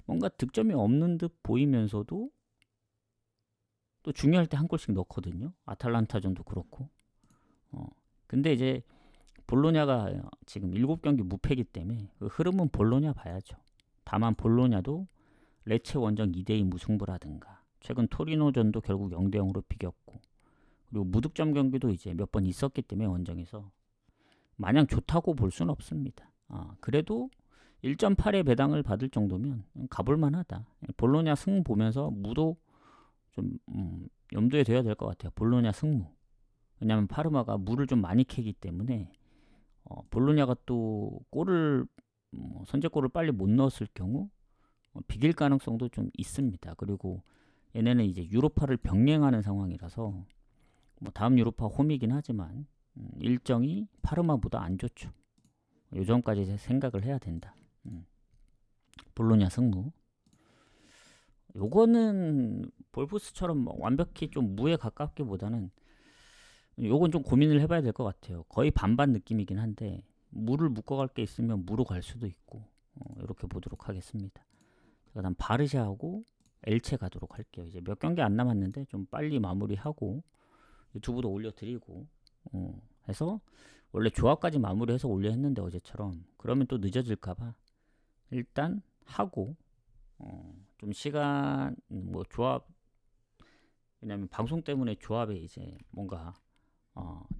뭔가 득점이 없는 듯 보이면서도 또 중요할 때 한 골씩 넣거든요. 아탈란타전도 그렇고. 근데 이제 볼로냐가 지금 7경기 무패기 때문에 그 흐름은 볼로냐 봐야죠. 다만 볼로냐도 레체 원정 2대2 무승부라든가 최근 토리노전도 결국 0대0으로 비겼고 그리고 무득점 경기도 이제 몇 번 있었기 때문에 원정에서 마냥 좋다고 볼 수는 없습니다. 그래도 1.8의 배당을 받을 정도면 가볼만 하다. 볼로냐 승 보면서 무도 좀 염두에 둬야 될 것 같아요. 볼로냐 승무. 왜냐하면 파르마가 무를 좀 많이 캐기 때문에 볼로냐가 또 골을 선제골을 빨리 못 넣었을 경우 비길 가능성도 좀 있습니다. 그리고 얘네는 이제 유로파를 병행하는 상황이라서 뭐 다음 유로파 홈이긴 하지만 일정이 파르마보다 안 좋죠. 요점까지 생각을 해야 된다. 볼로냐 승무. 요거는 볼프스처럼 완벽히 좀 무에 가깝기보다는 요건 좀 고민을 해봐야 될 것 같아요. 거의 반반 느낌이긴 한데 무를 묶어갈 게 있으면 무로 갈 수도 있고 이렇게 보도록 하겠습니다. 그다음 바르샤하고 엘체 가도록 할게요. 이제 몇 경기 안 남았는데 좀 빨리 마무리하고 유튜브도 올려드리고 해서 원래 조합까지 마무리해서 올려 했는데 어제처럼 그러면 또 늦어질까봐 일단 하고 좀 시간 뭐 조합 왜냐면 방송 때문에 조합에 이제 뭔가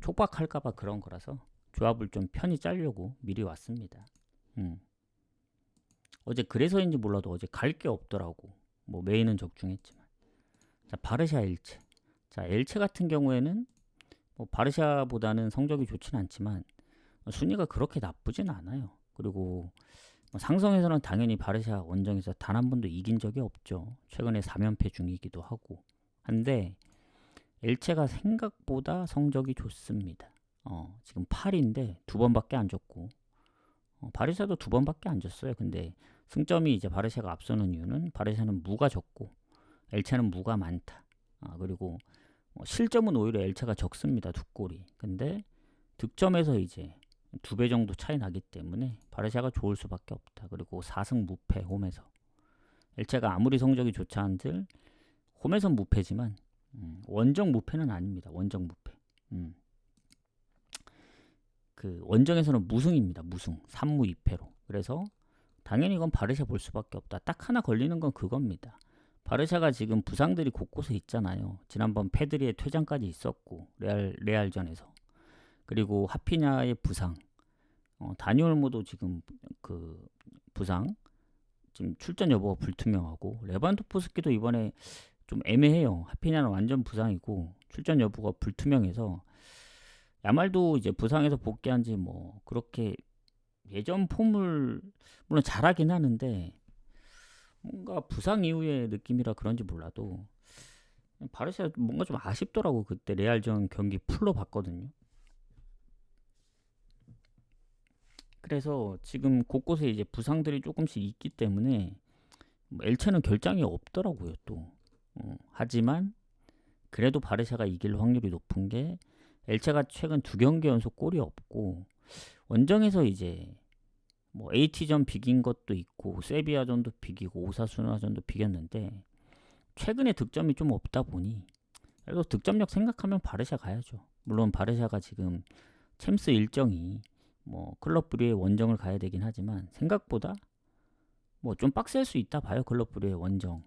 촉박할까봐 그런 거라서 조합을 좀 편히 짜려고 미리 왔습니다. 어제 그래서인지 몰라도 어제 갈 게 없더라고. 뭐 메인은 적중했지만. 자, 바르샤 엘체. 자, 엘체 같은 경우에는 뭐 바르샤보다는 성적이 좋진 않지만 순위가 그렇게 나쁘진 않아요. 그리고 뭐 상성에서는 당연히 바르샤 원정에서 단 한 번도 이긴 적이 없죠. 최근에 3연패 중이기도 하고. 한데 엘체가 생각보다 성적이 좋습니다. 지금 8인데 두 번밖에 안 졌고 바르샤도 두 번밖에 안 졌어요. 근데 승점이 이제 바르샤가 앞서는 이유는 바르샤는 무가 적고 엘체는 무가 많다. 그리고 실점은 오히려 엘체가 적습니다. 두 골이. 근데 득점에서 이제 두 배 정도 차이 나기 때문에 바르샤가 좋을 수밖에 없다. 그리고 4승 무패 홈에서. 엘체가 아무리 성적이 좋지 않들 홈에선 무패지만 원정 무패는 아닙니다. 원정 무패. 그 원정에서는 무승입니다. 무승. 3무 2패로. 그래서 당연히 이건 바르샤 볼 수밖에 없다. 딱 하나 걸리는 건 그겁니다. 바르샤가 지금 부상들이 곳곳에 있잖아요. 지난번 페드리의 퇴장까지 있었고 레알전에서. 그리고 하피냐의 부상. 다니 올모도 지금 그 부상. 지금 출전 여부가 불투명하고 레반도프스키도 이번에 좀 애매해요. 하피냐는 완전 부상이고 출전 여부가 불투명해서 야말도 이제 부상에서 복귀한 지 뭐 그렇게 예전 폼을 물론 잘하긴 하는데 뭔가 부상 이후의 느낌이라 그런지 몰라도 바르샤 뭔가 좀 아쉽더라고. 그때 레알전 경기 풀로 봤거든요. 그래서 지금 곳곳에 이제 부상들이 조금씩 있기 때문에 엘체는 결장이 없더라고요 또. 하지만 그래도 바르샤가 이길 확률이 높은 게 엘체가 최근 두 경기 연속 골이 없고 원정에서 이제 뭐 AT전 비긴 것도 있고 세비야전도 비기고 오사수나전도 비겼는데 최근에 득점이 좀 없다 보니 그래도 득점력 생각하면 바르샤 가야죠. 물론 바르샤가 지금 챔스 일정이 뭐 클럽 브리의 원정을 가야 되긴 하지만 생각보다 뭐 좀 빡셀 수 있다 봐요. 클럽 브리의 원정.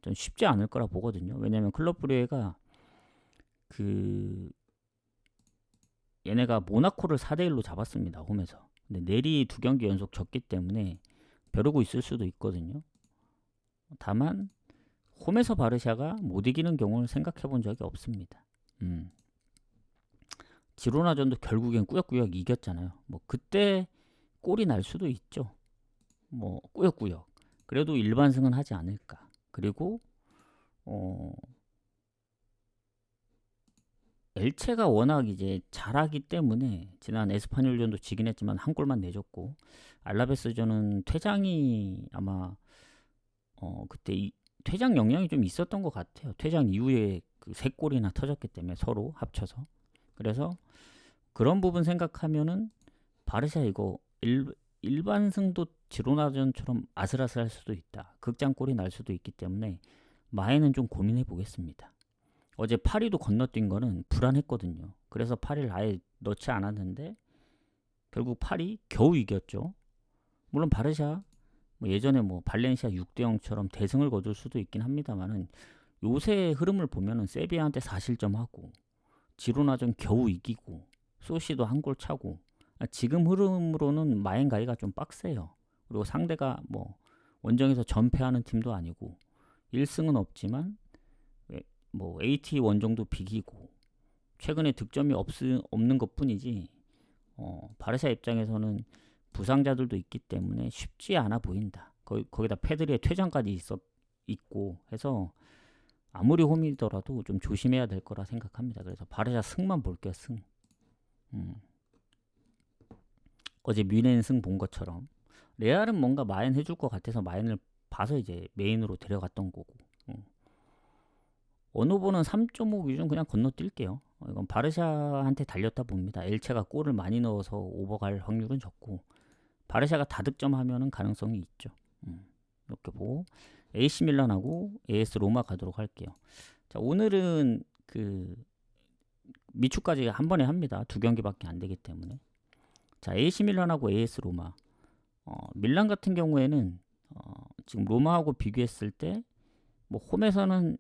좀 쉽지 않을 거라 보거든요. 왜냐면 클럽 브리에가 그 얘네가 모나코를 4대1로 잡았습니다. 홈에서. 근데 내리 두 경기 연속 졌기 때문에 벼르고 있을 수도 있거든요. 다만 홈에서 바르샤가 못 이기는 경우를 생각해 본 적이 없습니다. 지로나전도 결국엔 꾸역꾸역 이겼잖아요. 뭐 그때 골이 날 수도 있죠. 뭐 꾸역꾸역. 그래도 일반승은 하지 않을까. 그리고 엘체가 워낙 이제 잘하기 때문에 지난 에스파뇰전도 지긴 했지만 한 골만 내줬고 알라베스전은 퇴장이 아마 그때 퇴장 영향이 좀 있었던 것 같아요. 퇴장 이후에 그 3골이나 터졌기 때문에 서로 합쳐서. 그래서 그런 부분 생각하면은 바르샤 이거 일반승도 지로나전처럼 아슬아슬할 수도 있다. 극장골이 날 수도 있기 때문에 마에는 좀 고민해 보겠습니다. 어제 파리도 건너뛴 거는 불안했거든요. 그래서 파리를 아예 넣지 않았는데 결국 파리 겨우 이겼죠. 물론 바르샤 뭐 예전에 뭐 발렌시아 6대0처럼 대승을 거둘 수도 있긴 합니다만은 요새 흐름을 보면은 세비야한테 4실점하고 지로나전 겨우 이기고 소시도 한 골 차고 지금 흐름으로는 마엔가이가 좀 빡세요. 그리고 상대가 뭐 원정에서 전패하는 팀도 아니고 1승은 없지만 뭐 AT 원정도 비기고 최근에 득점이 없는 것뿐이지 바르샤 입장에서는 부상자들도 있기 때문에 쉽지 않아 보인다. 거기다 페드리의 퇴장까지 있고 해서 아무리 홈이더라도 좀 조심해야 될 거라 생각합니다. 그래서 바르샤 승만 볼게요. 승. 어제 뮌헨 승 본 것처럼 레알은 뭔가 마인 해줄 것 같아서 마인을 봐서 이제 메인으로 데려갔던 거고. 원오버는 3.5 기준 그냥 건너뛸게요. 이건 바르샤한테 달렸다 봅니다. 엘체가 골을 많이 넣어서 오버갈 확률은 적고 바르샤가 다득점하면은 가능성이 있죠. 이렇게 보고 AC 밀란하고 AS 로마 가도록 할게요. 자, 오늘은 그 미추까지 한 번에 합니다. 2경기밖에 안 되기 때문에. 자, AC 밀란하고 AS 로마. 밀란 같은 경우에는 지금 로마하고 비교했을 때 뭐 홈에서는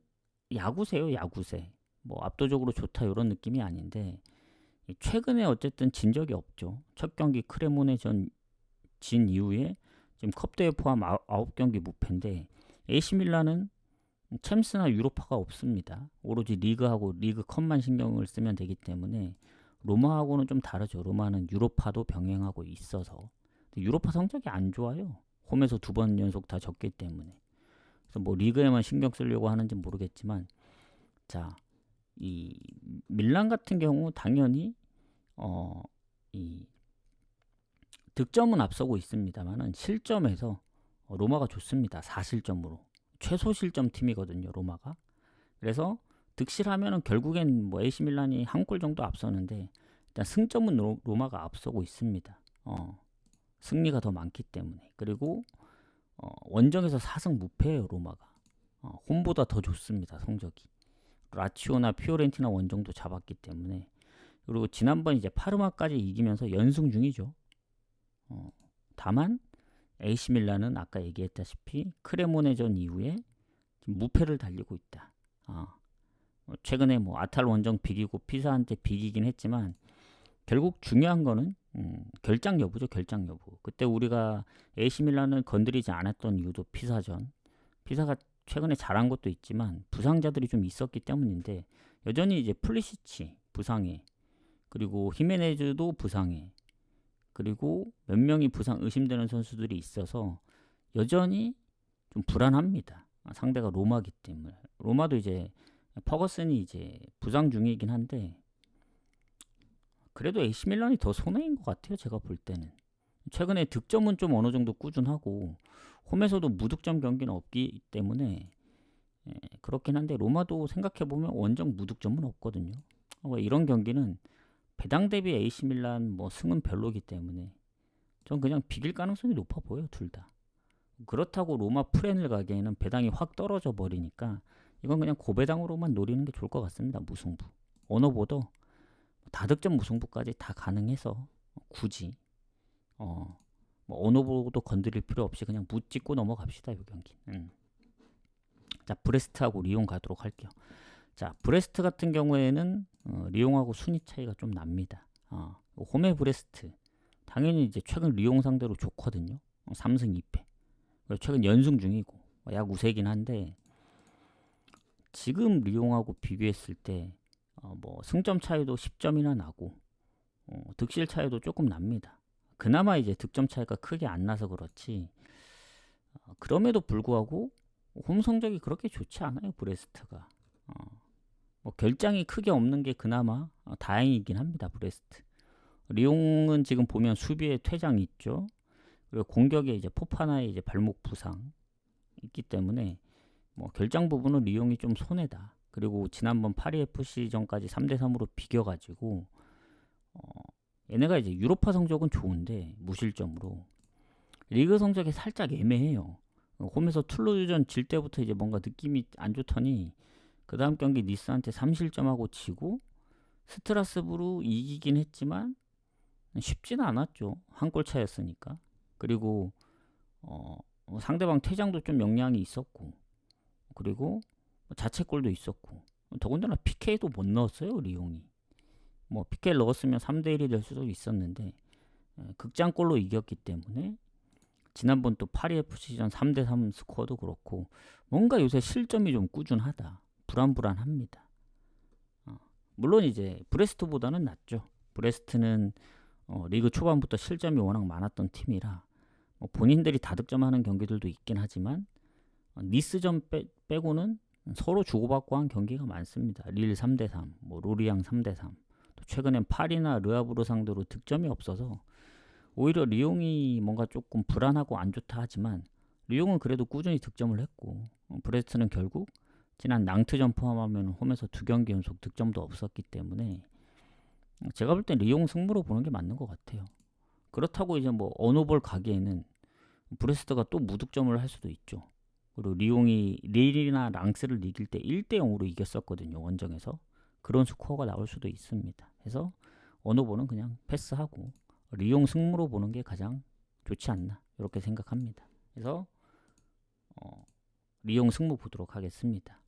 야구세요, 야구세. 뭐 압도적으로 좋다 이런 느낌이 아닌데 최근에 어쨌든 진 적이 없죠. 첫 경기 크레모네전 진 이후에 지금 컵대회 포함 9경기 무패인데 AC 밀란은 챔스나 유로파가 없습니다. 오로지 리그하고 리그컵만 신경을 쓰면 되기 때문에 로마하고는 좀 다르죠. 로마는 유로파도 병행하고 있어서 유로파 성적이 안 좋아요. 홈에서 2번 연속 다 졌기 때문에. 그래서 뭐 리그에만 신경 쓰려고 하는지 모르겠지만 자, 이 밀란 같은 경우 당연히 이 득점은 앞서고 있습니다만은 실점에서 로마가 좋습니다. 4실점으로 최소 실점 팀이거든요, 로마가. 그래서 득실하면은 결국엔 뭐 AC 밀란이 한 골 정도 앞서는데 일단 승점은 로마가 앞서고 있습니다. 승리가 더 많기 때문에. 그리고 원정에서 4승 무패예요, 로마가. 홈보다 더 좋습니다, 성적이. 라치오나 피오렌티나 원정도 잡았기 때문에. 그리고 지난번 이제 파르마까지 이기면서 연승 중이죠. 다만 AC 밀란은 아까 얘기했다시피 크레모네전 이후에 지금 무패를 달리고 있다. 최근에 뭐 아탈 원정 비기고 피사한테 비기긴 했지만 결국 중요한 거는 결장 여부죠. 결장 여부. 그때 우리가 AC 밀란을 건드리지 않았던 이유도 피사전. 피사가 최근에 잘한 것도 있지만 부상자들이 좀 있었기 때문인데 여전히 이제 플리시치 부상에 그리고 히메네즈도 부상에 그리고 몇 명이 부상 의심되는 선수들이 있어서 여전히 좀 불안합니다. 상대가 로마기 때문에. 로마도 이제 퍼거슨이 이제 부상 중이긴 한데 그래도 AC 밀란이 더 손해인 것 같아요. 제가 볼 때는. 최근에 득점은 좀 어느 정도 꾸준하고 홈에서도 무득점 경기는 없기 때문에 그렇긴 한데 로마도 생각해보면 원정 무득점은 없거든요. 이런 경기는 배당 대비 AC 밀란 뭐 승은 별로기 때문에 전 그냥 비길 가능성이 높아 보여요. 둘 다. 그렇다고 로마 프렌을 가기에는 배당이 확 떨어져 버리니까 이건 그냥 고배당으로만 노리는 게 좋을 것 같습니다. 무승부. 언어보다 다득점 무승부까지 다 가능해서 굳이 뭐 언어보도 건드릴 필요 없이 그냥 묻찍고 넘어갑시다. 이 경기. 자, 브레스트하고 리옹 가도록 할게요. 자, 브레스트 같은 경우에는 리옹하고 순위 차이가 좀 납니다. 홈의 브레스트 당연히 이제 최근 리옹 상대로 좋거든요. 3승 2패. 최근 연승 중이고 약 우세긴 한데 지금 리옹하고 비교했을 때 뭐 승점 차이도 10점이나 나고 득실 차이도 조금 납니다. 그나마 이제 득점 차이가 크게 안 나서 그렇지 그럼에도 불구하고 홈 성적이 그렇게 좋지 않아요. 브레스트가. 뭐 결장이 크게 없는 게 그나마 다행이긴 합니다. 브레스트. 리옹은 지금 보면 수비에 퇴장 있죠. 그리고 공격에 이제 포파나의 이제 발목 부상 있기 때문에 뭐 결장 부분은 리옹이 좀 손해다. 그리고 지난번 파리 FC전까지 3대3으로 비겨가지고 얘네가 이제 유로파 성적은 좋은데 무실점으로 리그 성적이 살짝 애매해요. 홈에서 툴루즈전 질 때부터 이제 뭔가 느낌이 안 좋더니 그 다음 경기 니스한테 3실점하고 지고 스트라스부르 이기긴 했지만 쉽지는 않았죠. 한 골 차였으니까. 그리고 상대방 퇴장도 좀 영향이 있었고 그리고 자책골도 있었고 더군다나 PK도 못 넣었어요. 리옹이. 뭐 PK를 넣었으면 3대1이 될 수도 있었는데 극장골로 이겼기 때문에 지난번 또 파리 FC전 3대3 스코어도 그렇고 뭔가 요새 실점이 좀 꾸준하다. 불안합니다. 물론 이제 브레스트보다는 낫죠. 브레스트는 리그 초반부터 실점이 워낙 많았던 팀이라 본인들이 다득점하는 경기들도 있긴 하지만 니스전 빼고는 서로 주고받고 한 경기가 많습니다. 릴 3대3, 뭐 로리앙 3대3. 또 최근엔 파리나 르아브르 상대로 득점이 없어서 오히려 리옹이 뭔가 조금 불안하고 안 좋다 하지만 리옹은 그래도 꾸준히 득점을 했고 브레스트는 결국 지난 낭트전 포함하면 홈에서 2경기 연속 득점도 없었기 때문에 제가 볼 땐 리옹 승부로 보는 게 맞는 것 같아요. 그렇다고 이제 뭐 어노볼 가기에는 브레스트가 또 무득점을 할 수도 있죠. 그리고 리옹이 릴이나 랑스를 이길 때 1대0으로 이겼었거든요. 원정에서. 그런 스코어가 나올 수도 있습니다. 그래서 어노볼은 그냥 패스하고 리옹 승무로 보는 게 가장 좋지 않나 이렇게 생각합니다. 그래서 리옹 승무 보도록 하겠습니다.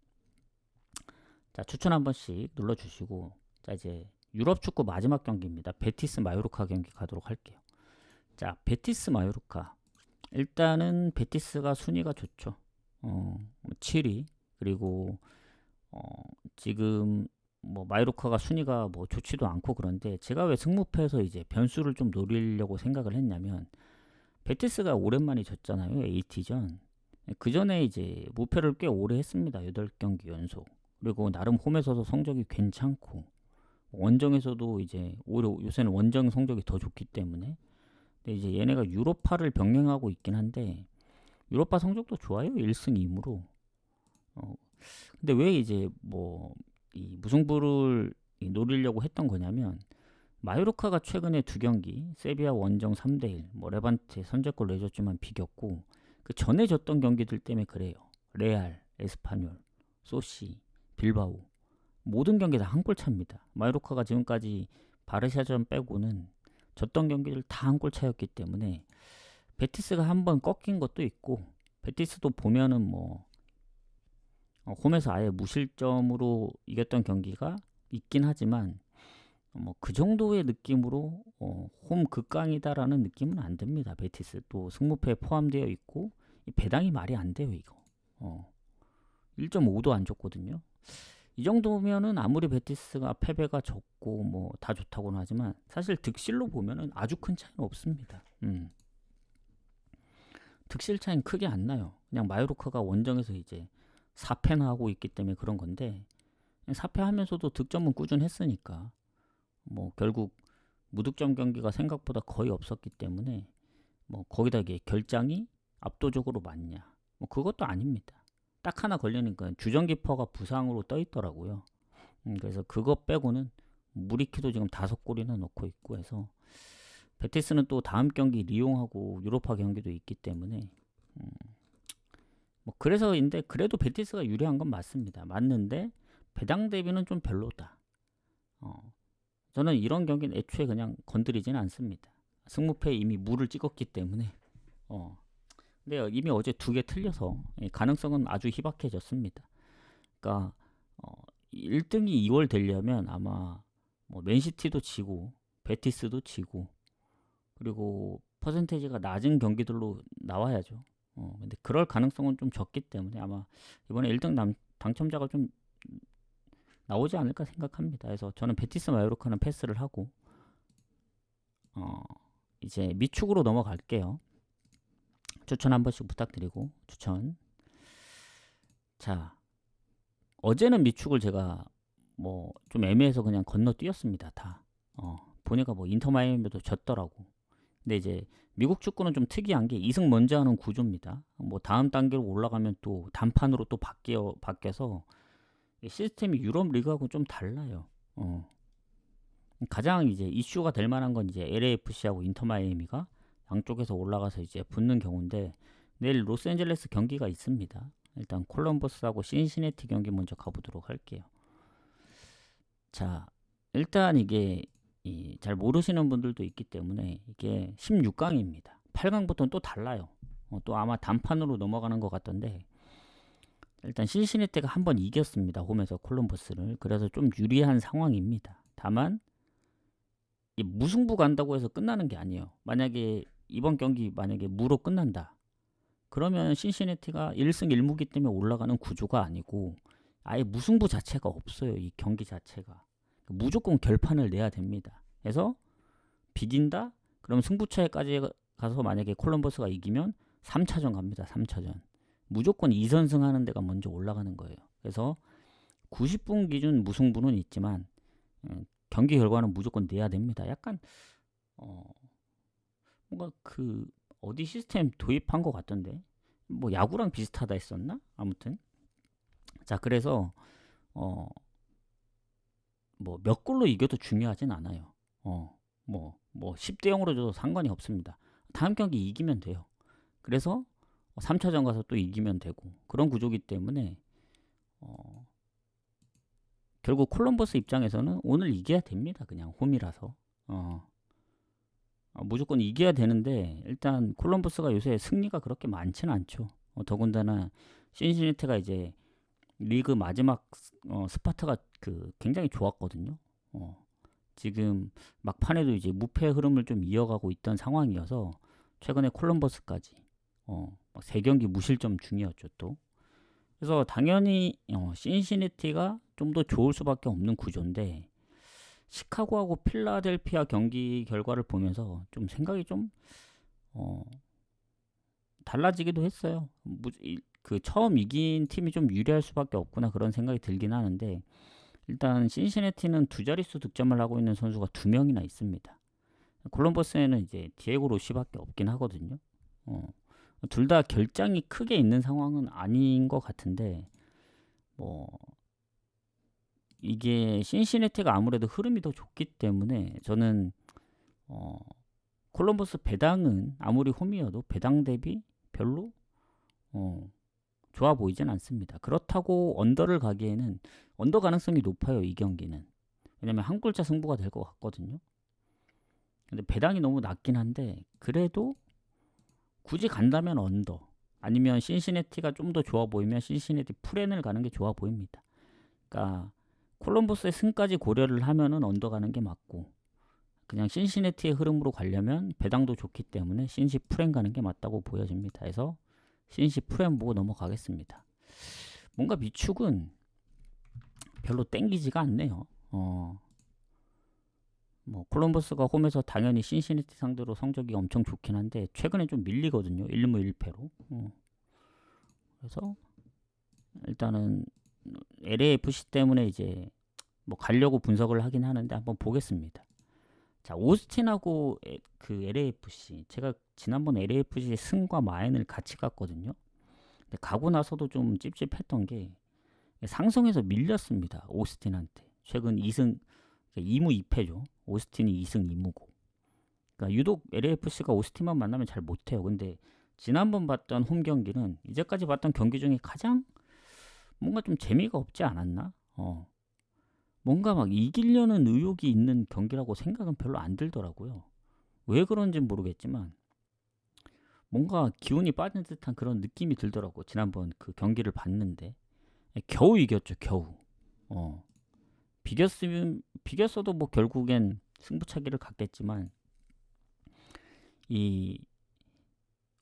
자, 추천 한 번씩 눌러주시고, 자, 이제 유럽 축구 마지막 경기입니다. 베티스 마요르카 경기 가도록 할게요. 자, 베티스 마요르카. 일단은 베티스가 순위가 좋죠. 7위. 그리고 지금 뭐 마요르카가 순위가 뭐 좋지도 않고 그런데 제가 왜 승무패에서 이제 변수를 좀 노리려고 생각을 했냐면 베티스가 오랜만에 졌잖아요. AT전. 그 전에 이제 무패를 꽤 오래 했습니다. 8경기 연속. 그리고 나름 홈에서도 성적이 괜찮고 원정에서도 이제 오히려 요새는 원정 성적이 더 좋기 때문에 근데 이제 얘네가 유로파를 병행하고 있긴 한데 유로파 성적도 좋아요. 1승 2무로. 근데 왜 이제 뭐 이 무승부를 노리려고 했던 거냐면 마요르카가 최근에 2경기 세비야 원정 3대1 뭐 레반테 선제골 내줬지만 비겼고 그 전에 졌던 경기들 때문에 그래요. 레알, 에스파뇰, 소시, 빌바오 모든 경기 다 한 골 차입니다. 마요르카가 지금까지 바르샤전 빼고는 졌던 경기들 다 한 골 차였기 때문에 베티스가 한번 꺾인 것도 있고 베티스도 보면은 뭐 홈에서 아예 무실점으로 이겼던 경기가 있긴 하지만 뭐 그 정도의 느낌으로 홈 극강이다라는 느낌은 안 듭니다. 베티스 또 승무패에 포함되어 있고 이 배당이 말이 안 돼요 이거. 1.5도 안 줬거든요. 이 정도면은 아무리 베티스가 패배가 적고 뭐 다 좋다고는 하지만 사실 득실로 보면은 아주 큰 차이는 없습니다. 득실 차이는 크게 안 나요. 그냥 마요르카가 원정에서 이제 4패나 하고 있기 때문에 그런 건데 4패하면서도 득점은 꾸준했으니까 뭐 결국 무득점 경기가 생각보다 거의 없었기 때문에 뭐 거기다 이게 결장이 압도적으로 많냐 뭐 그것도 아닙니다. 딱 하나 걸리니까 주전키퍼가 부상으로 떠 있더라고요. 그래서 그거 빼고는 무리키도 지금 5골이나 넣고 있고 해서 베티스는 또 다음 경기 리옹하고 유로파 경기도 있기 때문에 뭐 그래서인데 그래도 베티스가 유리한 건 맞습니다. 맞는데 배당 대비는 좀 별로다. 저는 이런 경기는 애초에 그냥 건드리지는 않습니다. 승무패에 이미 물을 찍었기 때문에 근데 이미 어제 2개 틀려서 가능성은 아주 희박해졌습니다. 그러니까 1등이 2월 되려면 아마 뭐 맨시티도 지고 베티스도 지고 그리고 퍼센테이지가 낮은 경기들로 나와야죠. 근데 그럴 가능성은 좀 적기 때문에 아마 이번에 1등 당첨자가 좀 나오지 않을까 생각합니다. 그래서 저는 베티스 마요르카는 패스를 하고 이제 미축으로 넘어갈게요. 추천 한 번씩 부탁드리고 추천. 자, 어제는 미축을 제가 뭐 좀 애매해서 그냥 건너뛰었습니다. 다. 보니까 뭐 인터 마이애미도 졌더라고. 근데 이제 미국 축구는 좀 특이한 게 2승 먼저 하는 구조입니다. 뭐 다음 단계로 올라가면 또 단판으로 또 바뀌어서 시스템이 유럽 리그하고 좀 달라요. 가장 이제 이슈가 될 만한 건 이제 LAFC하고 인터 마이애미가 양쪽에서 올라가서 이제 붙는 경우인데 내일 로스앤젤레스 경기가 있습니다. 일단 콜럼버스하고 신시내티 경기 먼저 가보도록 할게요. 자, 일단 이게 잘 모르시는 분들도 있기 때문에 이게 16강입니다. 8강부터는 또 달라요. 또 아마 단판으로 넘어가는 것 같던데 일단 신시내티가 한번 이겼습니다. 홈에서 콜럼버스를. 그래서 좀 유리한 상황입니다. 다만 무승부 간다고 해서 끝나는 게 아니에요. 만약에 이번 경기 만약에 무로 끝난다. 그러면 신시내티가 1승 1무기 때문에 올라가는 구조가 아니고 아예 무승부 자체가 없어요. 이 경기 자체가. 무조건 결판을 내야 됩니다. 그래서 비긴다? 그럼 승부처에까지 가서 만약에 콜럼버스가 이기면 3차전 갑니다. 3차전. 무조건 2선승 하는 데가 먼저 올라가는 거예요. 그래서 90분 기준 무승부는 있지만 경기 결과는 무조건 내야 됩니다. 약간 뭔가 그 어디 시스템 도입한 것 같던데 뭐 야구랑 비슷하다 했었나? 아무튼 자 그래서 어 뭐 몇 골로 이겨도 중요하진 않아요. 뭐 10대 0으로 줘도 상관이 없습니다. 다음 경기 이기면 돼요. 그래서 3차전 가서 또 이기면 되고 그런 구조기 때문에 어 결국 콜럼버스 입장에서는 오늘 이겨야 됩니다. 그냥 홈이라서 무조건 이겨야 되는데 일단 콜럼버스가 요새 승리가 그렇게 많지는 않죠. 더군다나 신시내티가 이제 리그 마지막 스파트가 그 굉장히 좋았거든요. 지금 막판에도 이제 무패 흐름을 좀 이어가고 있던 상황이어서 최근에 콜럼버스까지 막 3경기 무실점 중이었죠 또. 그래서 당연히 신시내티가 좀 더 좋을 수밖에 없는 구조인데 시카고하고 필라델피아 경기 결과를 보면서 좀 생각이 좀 달라지기도 했어요. 그 처음 이긴 팀이 좀 유리할 수밖에 없구나 그런 생각이 들긴 하는데 일단 신시내티는 두 자릿수 득점을 하고 있는 선수가 2명이나 있습니다. 콜럼버스에는 이제 디에고 로시밖에 없긴 하거든요. 둘 다 결장이 크게 있는 상황은 아닌 것 같은데 뭐 이게 신시내티가 아무래도 흐름이 더 좋기 때문에 저는 콜럼버스 배당은 아무리 홈이어도 배당 대비 별로 좋아 보이진 않습니다. 그렇다고 언더를 가기에는 언더 가능성이 높아요. 이 경기는. 왜냐면 한 골차 승부가 될 것 같거든요. 근데 배당이 너무 낮긴 한데 그래도 굳이 간다면 언더 아니면 신시내티가 좀 더 좋아 보이면 신시내티 풀엔을 가는 게 좋아 보입니다. 그러니까 콜럼버스의 승까지 고려를 하면은 언더 가는 게 맞고 그냥 신시내티의 흐름으로 가려면 배당도 좋기 때문에 신시 풀엔 가는 게 맞다고 보여집니다. 그래서 신시 풀엔 보고 넘어가겠습니다. 뭔가 미축은 별로 땡기지가 않네요. 뭐 콜럼버스가 홈에서 당연히 신시내티 상대로 성적이 엄청 좋긴 한데 최근에 좀 밀리거든요. 1무 1패로. 그래서 일단은 LAFC 때문에 이제 뭐 가려고 분석을 하긴 하는데 한번 보겠습니다. 자, 오스틴하고 그 LAFC 제가 지난번 LAFC 승과 마인을 같이 갔거든요. 근데 가고 나서도 좀 찝찝했던 게 상성에서 밀렸습니다. 오스틴한테. 최근 2승 2무 2패죠. 오스틴이 2승 2무고. 그러니까 유독 LAFC가 오스틴만 만나면 잘 못해요. 근데 지난번 봤던 홈 경기는 이제까지 봤던 경기 중에 가장 뭔가 좀 재미가 없지 않았나? 뭔가 막 이기려는 의욕이 있는 경기라고 생각은 별로 안 들더라고요. 왜 그런지 모르겠지만 뭔가 기운이 빠진 듯한 그런 느낌이 들더라고. 지난번 그 경기를 봤는데 겨우 이겼죠. 겨우. 비겼어도 뭐 결국엔 승부차기를 갔겠지만 이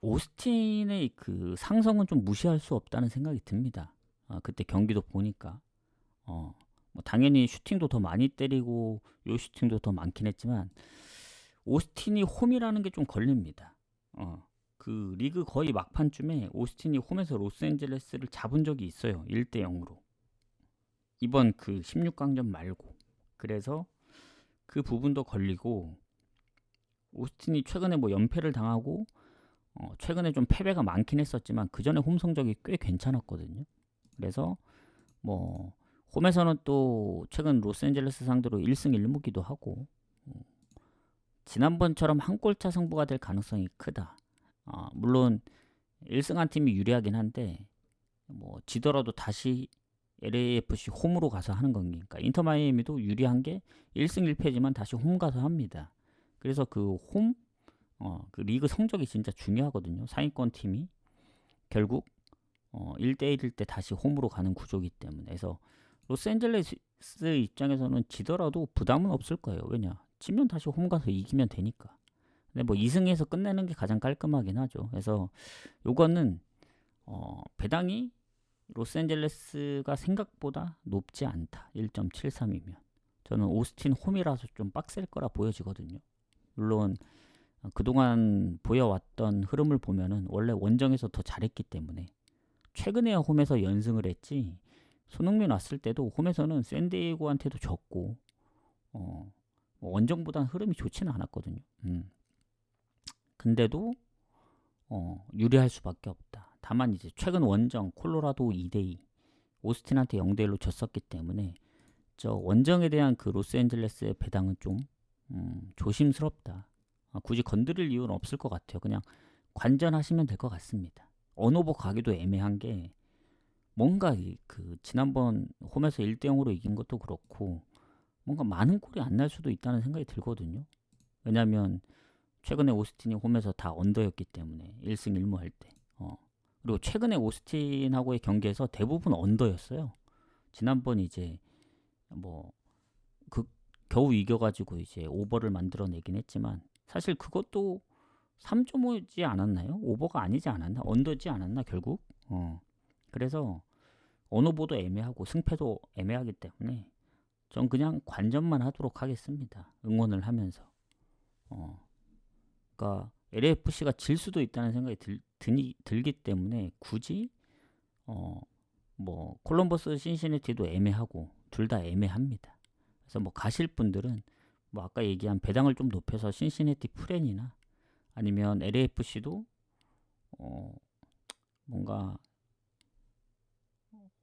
오스틴의 그 상성은 좀 무시할 수 없다는 생각이 듭니다. 그때 경기도 보니까 뭐 당연히 슈팅도 더 많이 때리고 요 슈팅도 더 많긴 했지만 오스틴이 홈이라는 게 좀 걸립니다. 그 리그 거의 막판쯤에 오스틴이 홈에서 로스앤젤레스를 잡은 적이 있어요. 1대 0으로. 이번 그 16강전 말고. 그래서 그 부분도 걸리고 오스틴이 최근에 뭐 연패를 당하고 최근에 좀 패배가 많긴 했었지만 그 전에 홈 성적이 꽤 괜찮았거든요. 그래서 뭐 홈에서는 또 최근 로스앤젤레스 상대로 1승 1무기도 하고 지난번처럼 한 골차 승부가 될 가능성이 크다. 물론 1승한 팀이 유리하긴 한데 뭐 지더라도 다시 LAFC 홈으로 가서 하는 거니까 인터 마이애미도 유리한 게 1승 1패지만 다시 홈 가서 합니다. 그래서 그 홈, 그 리그 성적이 진짜 중요하거든요. 상위권 팀이 결국 1대1일 때 다시 홈으로 가는 구조이기 때문에 그래서 로스앤젤레스 입장에서는 지더라도 부담은 없을 거예요. 왜냐? 지면 다시 홈 가서 이기면 되니까. 근데 뭐 2승에서 끝내는 게 가장 깔끔하긴 하죠. 그래서 요거는 배당이 로스앤젤레스가 생각보다 높지 않다. 1.73이면. 저는 오스틴 홈이라서 좀 빡셀 거라 보여지거든요. 물론 그동안 보여왔던 흐름을 보면은 원래 원정에서 더 잘했기 때문에 최근에야 홈에서 연승을 했지 손흥민 왔을 때도 홈에서는 샌디에고한테도 졌고 원정보다는 흐름이 좋지는 않았거든요. 근데도 유리할 수밖에 없다. 다만 이제 최근 원정 콜로라도 2대2 오스틴한테 0대1로 졌었기 때문에 저 원정에 대한 그 로스앤젤레스의 배당은 좀 조심스럽다. 굳이 건드릴 이유는 없을 것 같아요. 그냥 관전하시면 될 것 같습니다. 언오버 가기도 애매한 게 뭔가 그 지난번 홈에서 1대0으로 이긴 것도 그렇고 뭔가 많은 골이 안 날 수도 있다는 생각이 들거든요. 왜냐면 최근에 오스틴이 홈에서 다 언더였기 때문에 1승 1무 할 때. 그리고 최근에 오스틴하고의 경기에서 대부분 언더였어요. 지난번 이제 뭐 그 겨우 이겨가지고 이제 오버를 만들어내긴 했지만 사실 그것도 3.5지 않았나요? 오버가 아니지 않았나? 언더지 않았나 결국? 그래서 언어보도 애매하고 승패도 애매하기 때문에 전 그냥 관전만 하도록 하겠습니다. 응원을 하면서. 그러니까 LAFC가 질 수도 있다는 생각이 들기 때문에 굳이 뭐 콜럼버스 신시내티도 애매하고 둘 다 애매합니다. 그래서 뭐 가실 분들은 뭐 아까 얘기한 배당을 좀 높여서 신시내티 프렌이나 아니면 LAFC도 뭔가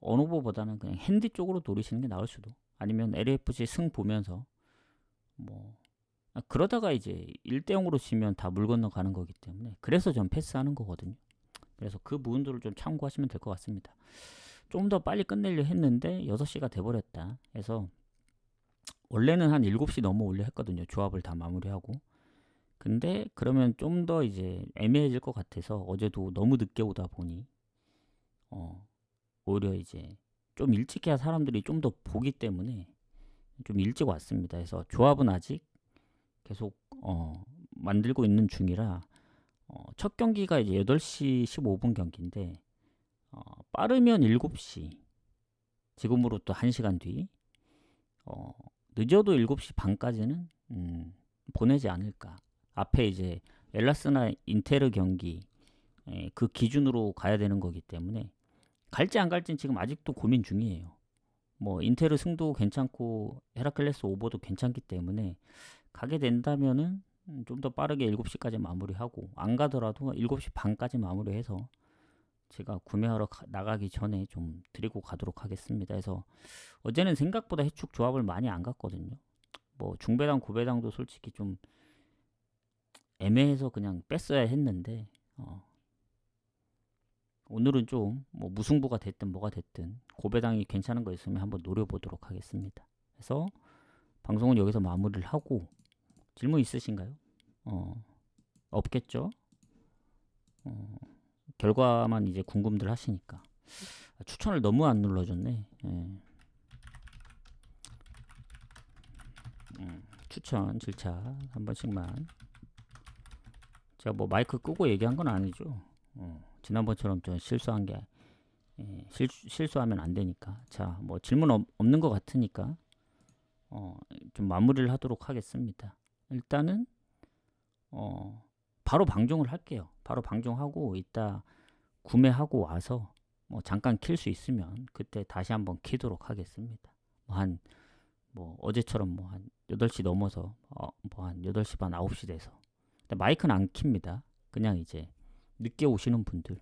어느 후보보다는 그냥 핸디 쪽으로 노리시는 게 나을 수도. 아니면 LAFC 승 보면서 뭐 그러다가 이제 1대0으로 지면 다 물 건너가는 거기 때문에 그래서 전 패스하는 거거든요. 그래서 그 부분들을 좀 참고하시면 될 것 같습니다. 좀 더 빨리 끝내려 했는데 6시가 돼버렸다. 해서 원래는 한 7시 넘어오려 했거든요. 조합을 다 마무리하고. 근데 그러면 좀 더 이제 애매해질 것 같아서 어제도 너무 늦게 오다 보니 오히려 이제 좀 일찍 해야 사람들이 좀 더 보기 때문에 좀 일찍 왔습니다. 그래서 조합은 아직 계속 만들고 있는 중이라 첫 경기가 이제 8시 15분 경기인데 빠르면 7시 지금으로 또 1시간 뒤 늦어도 7시 반까지는 보내지 않을까. 앞에 이제 엘라스나 인테르 경기 그 기준으로 가야 되는 거기 때문에 갈지 안 갈지는 지금 아직도 고민 중이에요. 뭐 인테르 승도 괜찮고 헤라클레스 오버도 괜찮기 때문에 가게 된다면은 좀 더 빠르게 7시까지 마무리하고 안 가더라도 7시 반까지 마무리해서 제가 구매하러 나가기 전에 좀 드리고 가도록 하겠습니다. 그래서 어제는 생각보다 해축 조합을 많이 안 갔거든요. 뭐 중배당 고배당도 솔직히 좀 애매해서 그냥 뺐어야 했는데 오늘은 좀 뭐 무승부가 됐든 뭐가 됐든 고배당이 괜찮은 거 있으면 한번 노려보도록 하겠습니다. 그래서 방송은 여기서 마무리를 하고 질문 있으신가요? 없겠죠? 결과만 이제 궁금들 하시니까 추천을 너무 안 눌러줬네. 추천 질차 한 번씩만. 제가 뭐 마이크 끄고 얘기한 건 아니죠. 지난번처럼 좀 실수한 게 실수하면 안 되니까. 자, 뭐 질문 없는 것 같으니까 좀 마무리를 하도록 하겠습니다. 일단은 바로 방종을 할게요. 바로 방종하고 이따 구매하고 와서 뭐 잠깐 킬 수 있으면 그때 다시 한번 키도록 하겠습니다. 뭐 어제처럼 뭐 한 8시 넘어서 뭐 한 8시 반 9시 돼서. 근데 마이크는 안 킵니다. 그냥 이제 늦게 오시는 분들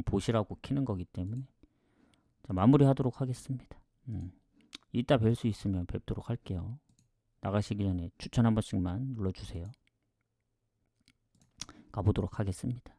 보시라고 키는 거기 때문에. 자, 마무리하도록 하겠습니다. 이따 뵐 수 있으면 뵙도록 할게요. 나가시기 전에 추천 한 번씩만 눌러주세요. 가보도록 하겠습니다.